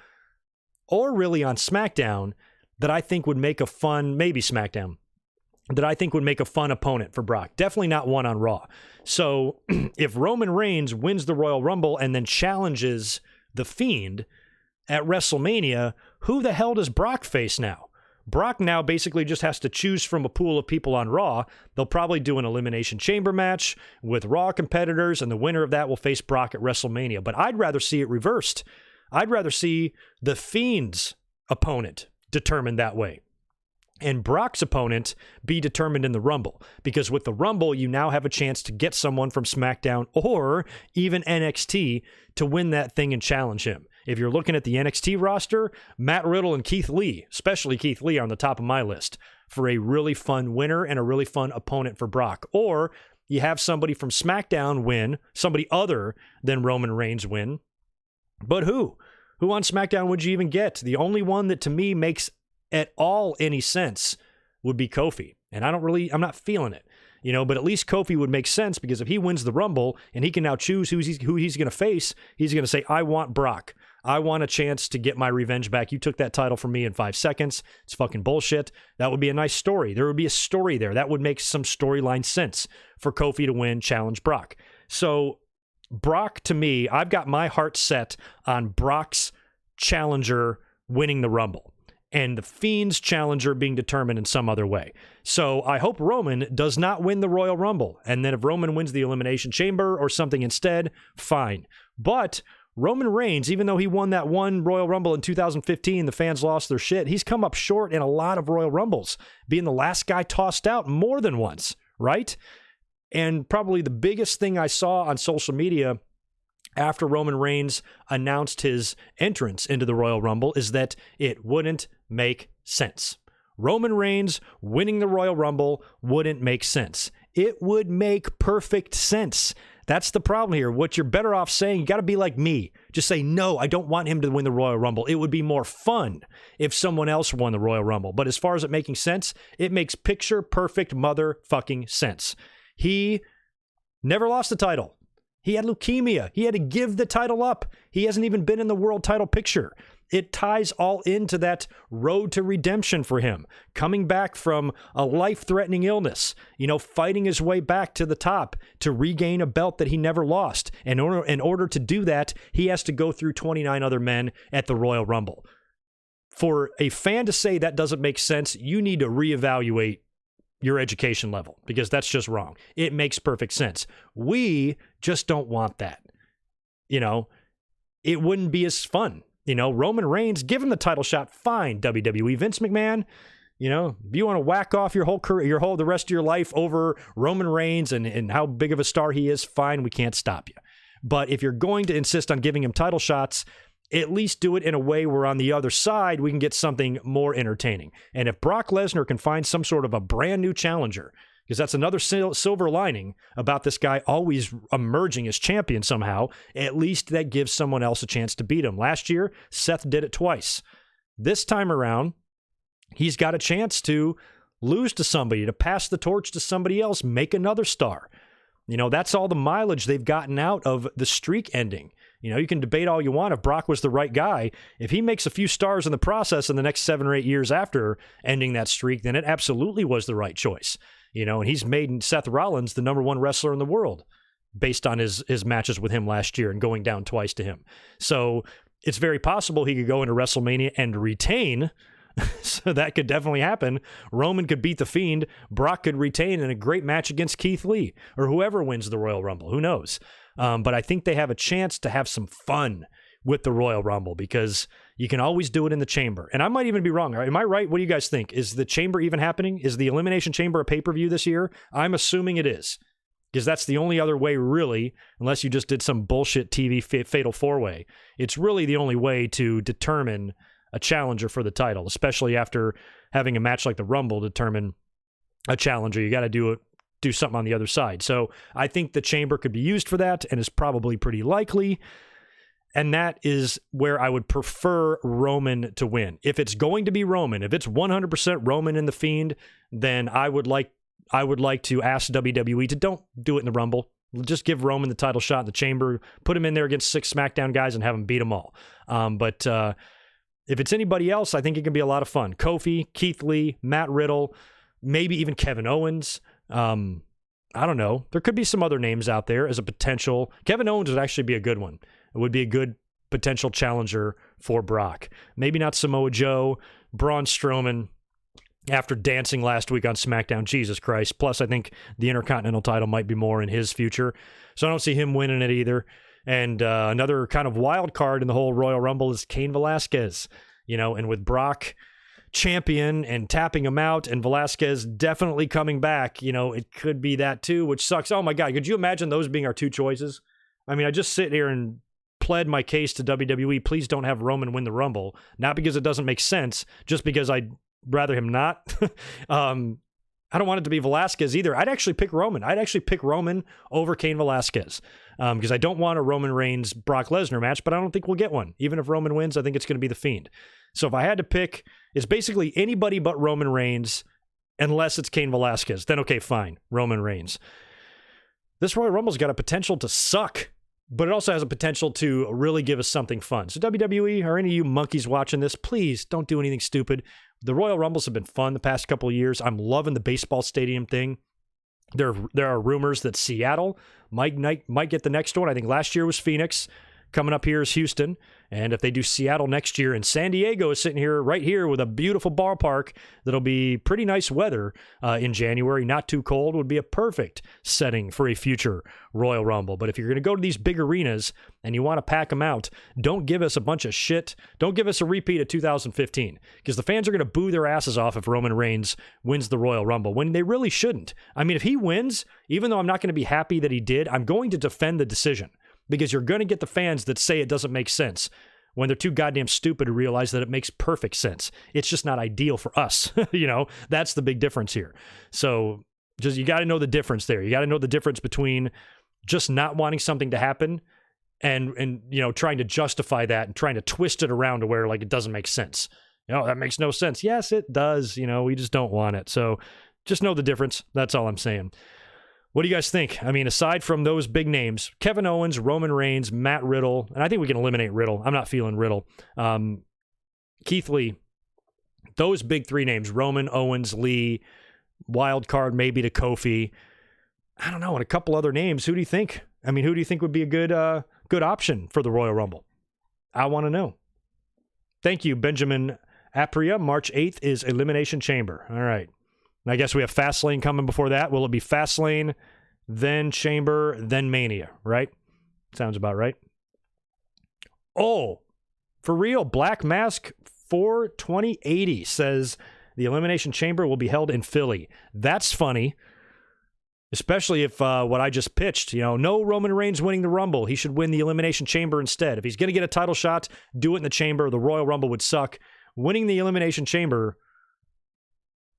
Speaker 1: or really on SmackDown, that I think would make a fun, maybe SmackDown, that I think would make a fun opponent for Brock. Definitely not one on Raw. So if Roman Reigns wins the Royal Rumble and then challenges The Fiend at WrestleMania, who the hell does Brock face now? Brock now basically just has to choose from a pool of people on Raw. They'll probably do an Elimination Chamber match with Raw competitors, and the winner of that will face Brock at WrestleMania. But I'd rather see it reversed. I'd rather see The Fiend's opponent determined that way, and Brock's opponent be determined in the Rumble. Because with the Rumble, you now have a chance to get someone from SmackDown or even NXT to win that thing and challenge him. If you're looking at the NXT roster, Matt Riddle and Keith Lee, especially Keith Lee, are on the top of my list for a really fun winner and a really fun opponent for Brock. Or you have somebody from SmackDown win, somebody other than Roman Reigns win. But who? Who on SmackDown would you even get? The only one that to me makes at all any sense would be Kofi. And I'm not feeling it. But at least Kofi would make sense, because if he wins the Rumble and he can now choose who he's going to face, he's going to say, I want Brock. I want a chance to get my revenge back. You took that title from me in 5 seconds. It's fucking bullshit. That would be a nice story. There would be a story there. That would make some storyline sense for Kofi to win, challenge Brock. So Brock, to me, I've got my heart set on Brock's challenger winning the Rumble, and the Fiend's challenger being determined in some other way. So I hope Roman does not win the Royal Rumble. And then if Roman wins the Elimination Chamber or something instead, fine. But Roman Reigns, even though he won that one Royal Rumble in 2015, the fans lost their shit, he's come up short in a lot of Royal Rumbles, being the last guy tossed out more than once, right? And probably the biggest thing I saw on social media after Roman Reigns announced his entrance into the Royal Rumble is that it wouldn't make sense. Roman Reigns winning the Royal Rumble wouldn't make sense. It would make perfect sense. That's the problem here. What you're better off saying, you got to be like me. Just say, no, I don't want him to win the Royal Rumble. It would be more fun if someone else won the Royal Rumble. But as far as it making sense, it makes picture perfect motherfucking sense. He never lost the title. He had leukemia. He had to give the title up. He hasn't even been in the world title picture. It ties all into that road to redemption for him. Coming back from a life-threatening illness, fighting his way back to the top to regain a belt that he never lost. And in order to do that, he has to go through 29 other men at the Royal Rumble. For a fan to say that doesn't make sense, you need to reevaluate your education level, because that's just wrong. It makes perfect sense. We just don't want that. It wouldn't be as fun. Roman Reigns, give him the title shot, fine, WWE. Vince McMahon, if you want to whack off your whole career, the rest of your life over Roman Reigns and how big of a star he is, fine, we can't stop you. But if you're going to insist on giving him title shots, at least do it in a way where on the other side we can get something more entertaining. And if Brock Lesnar can find some sort of a brand new challenger, because that's another silver lining about this guy always emerging as champion somehow, at least that gives someone else a chance to beat him. Last year, Seth did it twice. This time around, he's got a chance to lose to somebody, to pass the torch to somebody else, make another star. That's all the mileage they've gotten out of the streak ending. You can debate all you want if Brock was the right guy. If he makes a few stars in the process in the next 7 or 8 years after ending that streak, then it absolutely was the right choice. And he's made Seth Rollins the number 1 wrestler in the world based on his matches with him last year and going down twice to him. So it's very possible he could go into WrestleMania and retain. So that could definitely happen. Roman could beat The Fiend. Brock could retain in a great match against Keith Lee or whoever wins the Royal Rumble. Who knows? But I think they have a chance to have some fun with the Royal Rumble because you can always do it in the Chamber. And I might even be wrong. Am I right? What do you guys think? Is the Chamber even happening? Is the Elimination Chamber a pay-per-view this year? I'm assuming it is because that's the only other way, really, unless you just did some bullshit TV fatal 4-way. It's really the only way to determine a challenger for the title, especially after having a match like the Rumble determine a challenger. You got to do something on the other side. So I think the Chamber could be used for that and is probably pretty likely. And that is where I would prefer Roman to win. If it's going to be Roman, if it's 100% Roman and The Fiend, then I would like to ask WWE to don't do it in the Rumble. Just give Roman the title shot in the Chamber, put him in there against 6 SmackDown guys and have him beat them all. But if it's anybody else, I think it can be a lot of fun. Kofi, Keith Lee, Matt Riddle, maybe even Kevin Owens. I don't know. There could be some other names out there as a potential. Kevin Owens would actually be a good one. It would be a good potential challenger for Brock. Maybe not Samoa Joe, Braun Strowman, after dancing last week on SmackDown. Jesus Christ. Plus, I think the Intercontinental title might be more in his future. So I don't see him winning it either. And another kind of wild card in the whole Royal Rumble is Cain Velasquez, and with Brock champion and tapping him out and Velasquez definitely coming back, it could be that too, which sucks. Oh my God, could you imagine those being our 2 choices? I mean, I just sit here and pled my case to WWE, please don't have Roman win the Rumble, not because it doesn't make sense, just because I'd rather him not. I don't want it to be Velasquez either. I'd actually pick Roman. I'd actually pick Roman over Cain Velasquez because I don't want a Roman Reigns Brock Lesnar match, but I don't think we'll get one. Even if Roman wins, I think it's going to be The Fiend. So if I had to pick, it's basically anybody but Roman Reigns unless it's Cain Velasquez. Then okay, fine, Roman Reigns. This Royal Rumble's got a potential to suck, but it also has a potential to really give us something fun. So WWE, or any of you monkeys watching this, please don't do anything stupid. The Royal Rumbles have been fun the past couple of years. I'm loving the baseball stadium thing. There are rumors that Seattle might get the next one. I think last year was Phoenix. Coming up here is Houston. And if they do Seattle next year, and San Diego is sitting here right here with a beautiful ballpark that'll be pretty nice weather in January, not too cold, would be a perfect setting for a future Royal Rumble. But if you're going to go to these big arenas and you want to pack them out, don't give us a bunch of shit. Don't give us a repeat of 2015 because the fans are going to boo their asses off if Roman Reigns wins the Royal Rumble when they really shouldn't. I mean, if he wins, even though I'm not going to be happy that he did, I'm going to defend the decision. Because you're going to get the fans that say it doesn't make sense when they're too goddamn stupid to realize that it makes perfect sense. It's just not ideal for us. That's the big difference here. So just you got to know the difference there. You got to know the difference between just not wanting something to happen and trying to justify that and trying to twist it around to where like it doesn't make sense. That makes no sense. Yes, it does. We just don't want it. So just know the difference. That's all I'm saying. What do you guys think? I mean, aside from those big names, Kevin Owens, Roman Reigns, Matt Riddle, and I think we can eliminate Riddle. I'm not feeling Riddle. Keith Lee, those big 3 names, Roman, Owens, Lee, wild card maybe to Kofi. I don't know, and a couple other names. Who do you think? I mean, who do you think would be a good option for the Royal Rumble? I want to know. Thank you, Benjamin Apria. March 8th is Elimination Chamber. All right. And I guess we have Fastlane coming before that. Will it be Fastlane, then Chamber, then Mania, right? Sounds about right. Oh, for real, Black Mask 42080 says the Elimination Chamber will be held in Philly. That's funny, especially if what I just pitched, no Roman Reigns winning the Rumble. He should win the Elimination Chamber instead. If he's going to get a title shot, do it in the Chamber. The Royal Rumble would suck. Winning the Elimination Chamber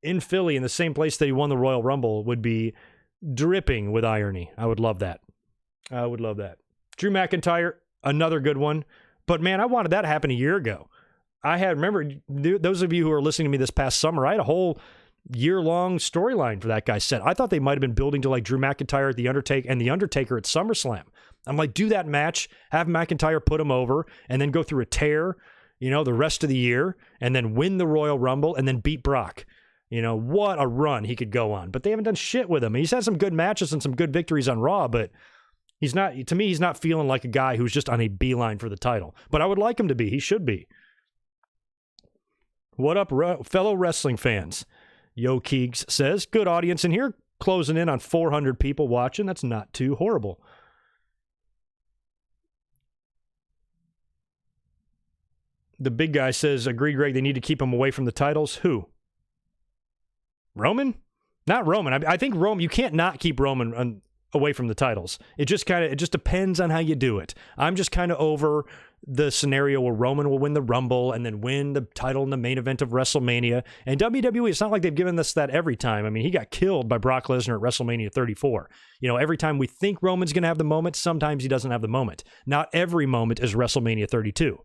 Speaker 1: in Philly, in the same place that he won the Royal Rumble, would be dripping with irony. I would love that. I would love that. Drew McIntyre, another good one. But man, I wanted that to happen a year ago. Remember, those of you who are listening to me this past summer, I had a whole year-long storyline for that guy set. I thought they might have been building to like Drew McIntyre at The Undertaker at SummerSlam. I'm like, do that match, have McIntyre put him over, and then go through a tear, the rest of the year, and then win the Royal Rumble, and then beat Brock. What a run he could go on. But they haven't done shit with him. He's had some good matches and some good victories on Raw, but he's not feeling like a guy who's just on a beeline for the title. But I would like him to be. He should be. What up, fellow wrestling fans? Yo Keegs says, good audience in here, closing in on 400 people watching. That's not too horrible. The big guy says, agreed, Greg, they need to keep him away from the titles. Who? Roman? Not Roman. I think Roman, you can't not keep Roman away from the titles. It just depends on how you do it. I'm just kind of over the scenario where Roman will win the Rumble and then win the title in the main event of WrestleMania. And WWE, it's not like they've given us that every time. I mean, he got killed by Brock Lesnar at WrestleMania 34. Every time we think Roman's going to have the moment, sometimes he doesn't have the moment. Not every moment is WrestleMania 32,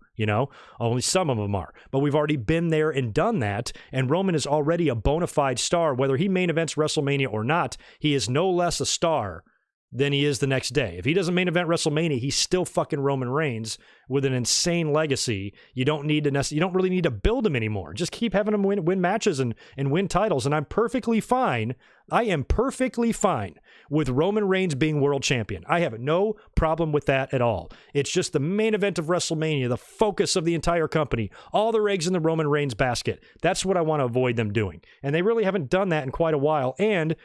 Speaker 1: Only some of them are. But we've already been there and done that, and Roman is already a bona fide star. Whether he main events WrestleMania or not, he is no less a star than he is the next day. If he doesn't main event WrestleMania, he's still fucking Roman Reigns with an insane legacy. You don't really need to build him anymore. Just keep having him win matches and win titles, and I'm perfectly fine. I am perfectly fine with Roman Reigns being world champion. I have no problem with that at all. It's just the main event of WrestleMania, the focus of the entire company, all their eggs in the Roman Reigns basket. That's what I want to avoid them doing. And they really haven't done that in quite a while, and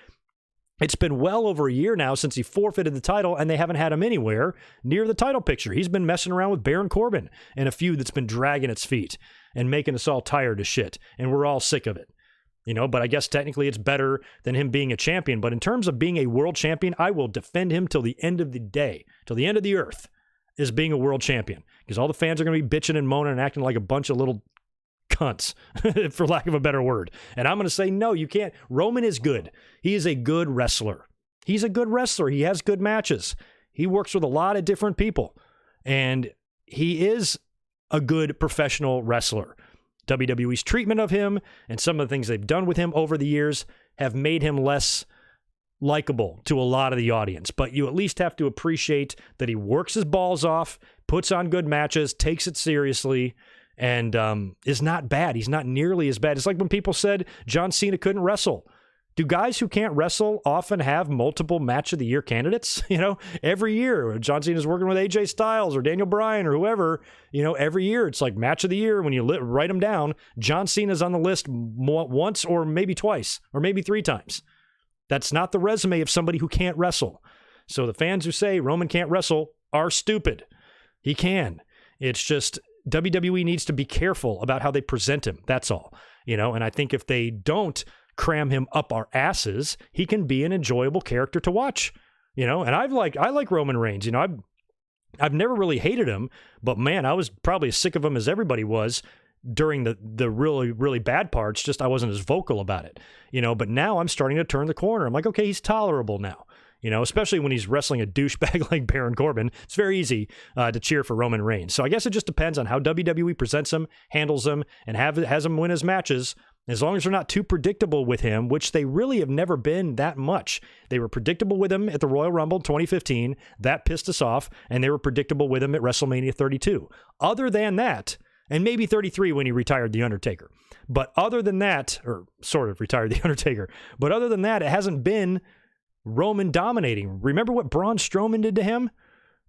Speaker 1: it's been well over a year now since he forfeited the title, and they haven't had him anywhere near the title picture. He's been messing around with Baron Corbin in a feud that's been dragging its feet and making us all tired as shit, and we're all sick of it. But I guess technically it's better than him being a champion. But in terms of being a world champion, I will defend him till the end of the day, till the end of the earth, as being a world champion. Because all the fans are going to be bitching and moaning and acting like a bunch of little cunts, for lack of a better word. And I'm going to say, no, you can't. Roman is good. He is a good wrestler. He's a good wrestler. He has good matches. He works with a lot of different people. And he is a good professional wrestler. WWE's treatment of him and some of the things they've done with him over the years have made him less likable to a lot of the audience. But you at least have to appreciate that he works his balls off, puts on good matches, takes it seriously, and is not bad. He's not nearly as bad. It's like when people said John Cena couldn't wrestle. Do guys who can't wrestle often have multiple match of the year candidates? Every year, John Cena's working with AJ Styles or Daniel Bryan or whoever, every year it's like match of the year. When you write them down, John Cena's on the list once or maybe twice or maybe three times. That's not the resume of somebody who can't wrestle. So the fans who say Roman can't wrestle are stupid. He can. It's just WWE needs to be careful about how they present him. That's all. And I think if they don't cram him up our asses, he can be an enjoyable character to watch, and I like Roman Reigns. I've never really hated him, but man, I was probably as sick of him as everybody was during the really, really bad parts. Just I wasn't as vocal about it, but now I'm starting to turn the corner. I'm like, okay, he's tolerable now. Especially when he's wrestling a douchebag like Baron Corbin. It's very easy to cheer for Roman Reigns. So I guess it just depends on how WWE presents him, handles him, and has him win his matches. As long as they're not too predictable with him, which they really have never been that much. They were predictable with him at the Royal Rumble 2015. That pissed us off. And they were predictable with him at WrestleMania 32. Other than that, and maybe 33 when he retired The Undertaker. But other than that, or sort of retired The Undertaker. But other than that, it hasn't been Roman dominating. Remember what Braun Strowman did to him?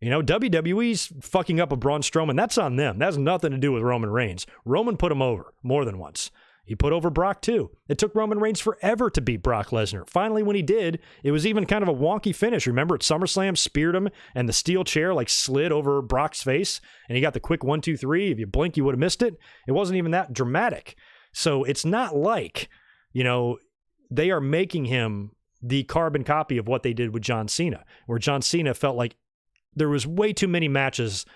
Speaker 1: WWE's fucking up a Braun Strowman. That's on them. That has nothing to do with Roman Reigns. Roman put him over more than once. He put over Brock too. It took Roman Reigns forever to beat Brock Lesnar. Finally, when he did, it was even kind of a wonky finish. Remember at SummerSlam, speared him, and the steel chair slid over Brock's face, and he got the quick 1, 2, 3. If you blink, you would have missed it. It wasn't even that dramatic. So it's not like, they are making him the carbon copy of what they did with John Cena, where John Cena felt like there was way too many matches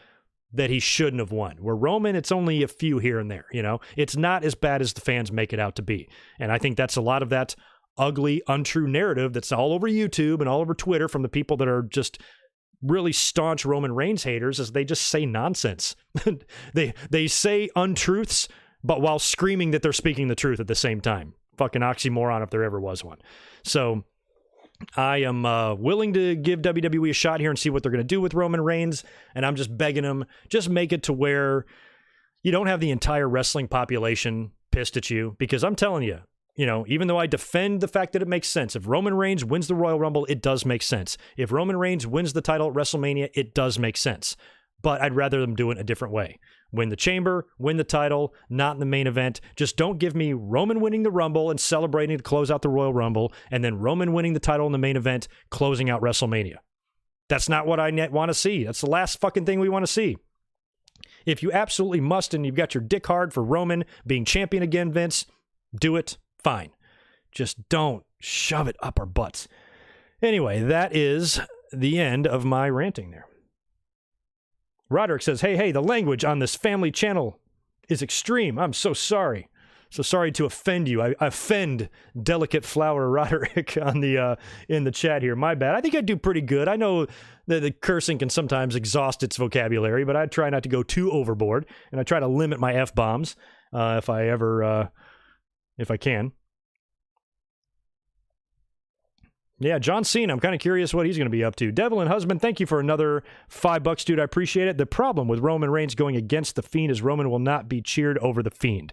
Speaker 1: that he shouldn't have won. Where Roman, it's only a few here and there, It's not as bad as the fans make it out to be. And I think that's a lot of that ugly, untrue narrative that's all over YouTube and all over Twitter from the people that are just really staunch Roman Reigns haters, is they just say nonsense. They say untruths, but while screaming that they're speaking the truth at the same time. fucking oxymoron if there ever was one. So I am willing to give WWE a shot here and see what they're going to do with Roman Reigns, and I'm just begging them, just make it to where you don't have the entire wrestling population pissed at you, because I'm telling you, even though I defend the fact that it makes sense, if Roman Reigns wins the Royal Rumble, it does make sense. If Roman Reigns wins the title at WrestleMania, it does make sense. But I'd rather them do it a different way. Win the chamber, win the title, not in the main event. Just don't give me Roman winning the Rumble and celebrating to close out the Royal Rumble, and then Roman winning the title in the main event, closing out WrestleMania. That's not what I want to see. That's the last fucking thing we want to see. If you absolutely must and you've got your dick hard for Roman being champion again, Vince, do it. Fine. Just don't shove it up our butts. Anyway, that is the end of my ranting there. Roderick says, hey, the language on this family channel is extreme. I'm so sorry. So sorry to offend you. I offend delicate flower Roderick on the in the chat here. My bad. I think I do pretty good. I know that the cursing can sometimes exhaust its vocabulary, but I try not to go too overboard, and I try to limit my F-bombs if I can. Yeah, John Cena, I'm kind of curious what he's going to be up to. Devil and Husband, thank you for another $5, dude. I appreciate it. The problem with Roman Reigns going against The Fiend is Roman will not be cheered over The Fiend.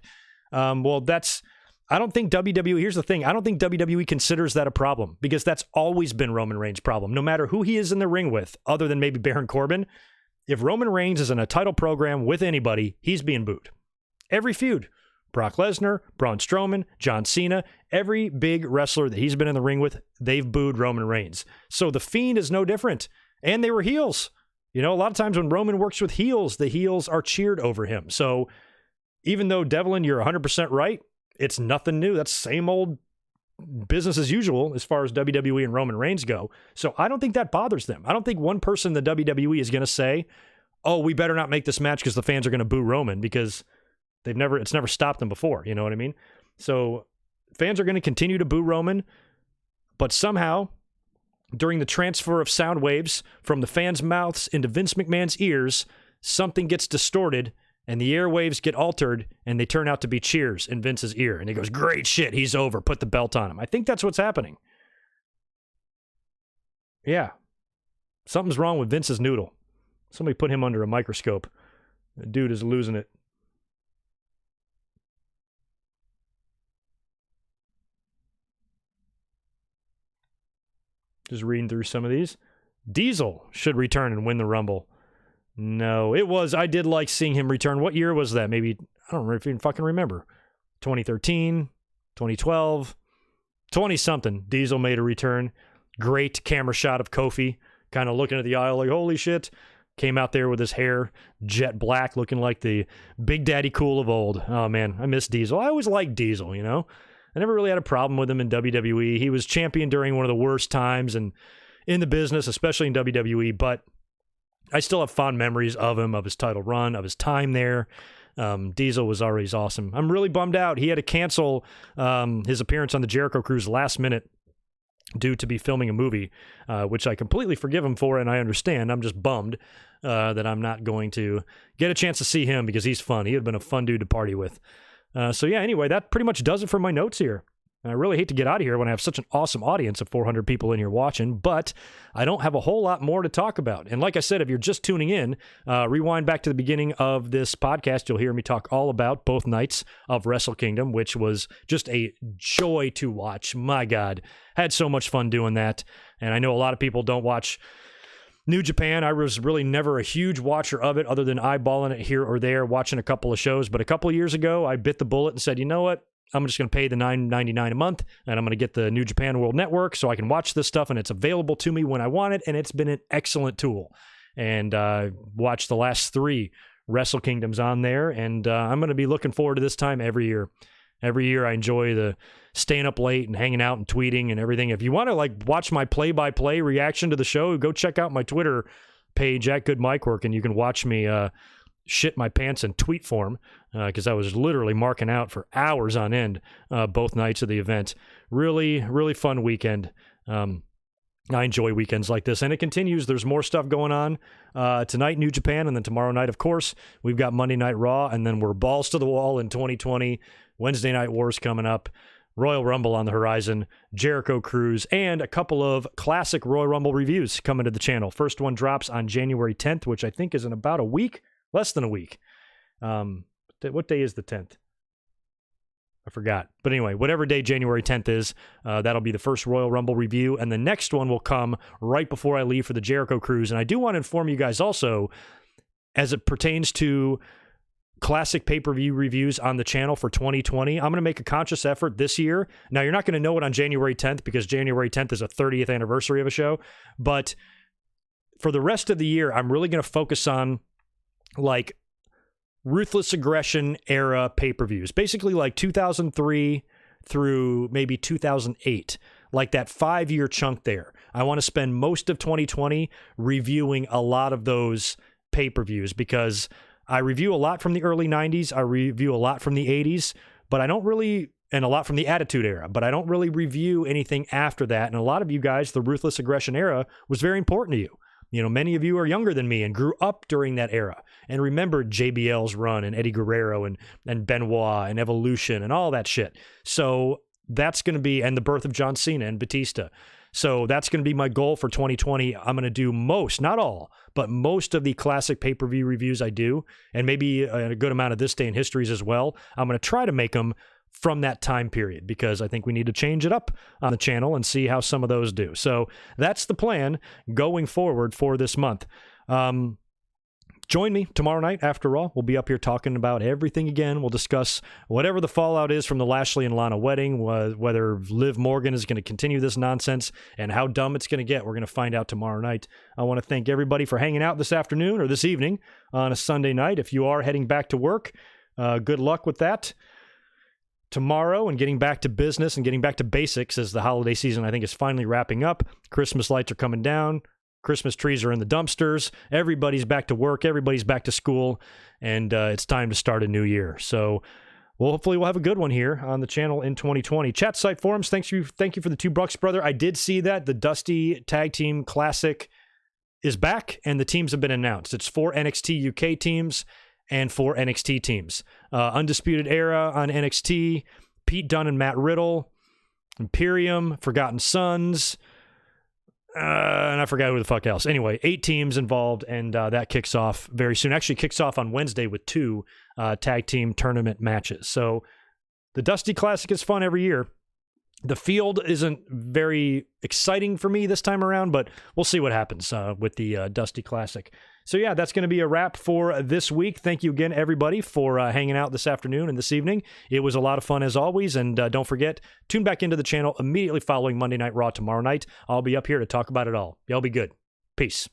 Speaker 1: I don't think WWE, here's the thing, I don't think WWE considers that a problem, because that's always been Roman Reigns' problem. No matter who he is in the ring with, other than maybe Baron Corbin, if Roman Reigns is in a title program with anybody, he's being booed. Every feud. Brock Lesnar, Braun Strowman, John Cena, every big wrestler that he's been in the ring with, they've booed Roman Reigns. So The Fiend is no different. And they were heels. A lot of times when Roman works with heels, the heels are cheered over him. So even though, Devlin, you're 100% right, it's nothing new. That's same old business as usual as far as WWE and Roman Reigns go. So I don't think that bothers them. I don't think one person in the WWE is going to say, oh, we better not make this match because the fans are going to boo Roman, because it's never stopped them before. You know what I mean? So fans are going to continue to boo Roman, but somehow during the transfer of sound waves from the fans' mouths into Vince McMahon's ears, something gets distorted and the airwaves get altered and they turn out to be cheers in Vince's ear. And he goes, great shit, he's over. Put the belt on him. I think that's what's happening. Yeah. Something's wrong with Vince's noodle. Somebody put him under a microscope. The dude is losing it. Just reading through some of these. Diesel should return and win the Rumble. No, I did like seeing him return. What year was that? Maybe, I don't even fucking remember. 2013, 2012, 20-something. Diesel made a return. Great camera shot of Kofi, kind of looking at the aisle like, holy shit. Came out there with his hair jet black, looking like the Big Daddy Cool of old. Oh, man, I miss Diesel. I always liked Diesel, I never really had a problem with him in WWE. He was champion during one of the worst times in the business, especially in WWE, but I still have fond memories of him, of his title run, of his time there. Diesel was always awesome. I'm really bummed out. He had to cancel his appearance on the Jericho Cruise last minute due to be filming a movie, which I completely forgive him for, and I understand. I'm just bummed that I'm not going to get a chance to see him, because he's fun. He would have been a fun dude to party with. Anyway, that pretty much does it for my notes here. And I really hate to get out of here when I have such an awesome audience of 400 people in here watching, but I don't have a whole lot more to talk about. And like I said, if you're just tuning in, rewind back to the beginning of this podcast, you'll hear me talk all about both nights of Wrestle Kingdom, which was just a joy to watch. My God, had so much fun doing that. And I know a lot of people don't watch New Japan. I was really never a huge watcher of it, other than eyeballing it here or there, watching a couple of shows. But a couple of years ago, I bit the bullet and said, you know what? I'm just going to pay the $9.99 a month, and I'm going to get the New Japan World Network so I can watch this stuff, and it's available to me when I want it, and it's been an excellent tool. And watched the last 3 Wrestle Kingdoms on there, and I'm going to be looking forward to this time every year. Every year I enjoy the staying up late and hanging out and tweeting and everything. If you want to watch my play-by-play reaction to the show, go check out my Twitter page at GoodMicWork, and you can watch me shit my pants in tweet form, because I was literally marking out for hours on end both nights of the event. Really, really fun weekend. I enjoy weekends like this, and it continues. There's more stuff going on tonight, New Japan, and then tomorrow night, of course, we've got Monday Night Raw, and then we're balls to the wall in 2020. Wednesday Night Wars coming up. Royal Rumble on the horizon, Jericho Cruise, and a couple of classic Royal Rumble reviews coming to the channel. First one drops on January 10th, which I think is in about a week, less than a week. What day is the 10th? I forgot. But anyway, whatever day January 10th is, that'll be the first Royal Rumble review. And the next one will come right before I leave for the Jericho Cruise. And I do want to inform you guys also, as it pertains to classic pay-per-view reviews on the channel for 2020, I'm going to make a conscious effort this year. Now, you're not going to know it on January 10th because January 10th is a 30th anniversary of a show. But for the rest of the year, I'm really going to focus on like Ruthless Aggression era pay-per-views, basically like 2003 through maybe 2008, like that 5-year chunk there. I want to spend most of 2020 reviewing a lot of those pay-per-views because I review a lot from the early 90s, I review a lot from the 80s, but I don't really, and a lot from the Attitude Era, but I don't really review anything after that. And a lot of you guys, the Ruthless Aggression era was very important to you. You know, many of you are younger than me and grew up during that era and remembered JBL's run and Eddie Guerrero and Benoit and Evolution and all that shit. So that's going to be, and the birth of John Cena and Batista. So that's going to be my goal for 2020. I'm going to do most, not all, but most of the classic pay-per-view reviews I do, and maybe a good amount of This Day in Histories as well. I'm going to try to make them from that time period because I think we need to change it up on the channel and see how some of those do. So that's the plan going forward for this month. Join me tomorrow night after Raw. We'll be up here talking about everything again. We'll discuss whatever the fallout is from the Lashley and Lana wedding, whether Liv Morgan is going to continue this nonsense and how dumb it's going to get. We're going to find out tomorrow night. I want to thank everybody for hanging out this afternoon or this evening on a Sunday night. If you are heading back to work, good luck with that tomorrow and getting back to business and getting back to basics as the holiday season, I think, is finally wrapping up. Christmas lights are coming down. Christmas trees are in the dumpsters. Everybody's back to work. Everybody's back to school. And it's time to start a new year. So hopefully we'll have a good one here on the channel in 2020. Chat site forums, thank you for the $2, brother. I did see that the Dusty Tag Team Classic is back and the teams have been announced. It's 4 NXT UK teams and 4 NXT teams. Undisputed Era on NXT, Pete Dunne and Matt Riddle, Imperium, Forgotten Sons, and I forgot who the fuck else. Anyway, 8 teams involved, and that kicks off very soon. Actually kicks off on Wednesday with 2 tag team tournament matches. So the Dusty Classic is fun every year. The field isn't very exciting for me this time around, but we'll see what happens with the Dusty Classic. So yeah, that's going to be a wrap for this week. Thank you again, everybody, for hanging out this afternoon and this evening. It was a lot of fun as always, and don't forget, tune back into the channel immediately following Monday Night Raw tomorrow night. I'll be up here to talk about it all. Y'all be good. Peace.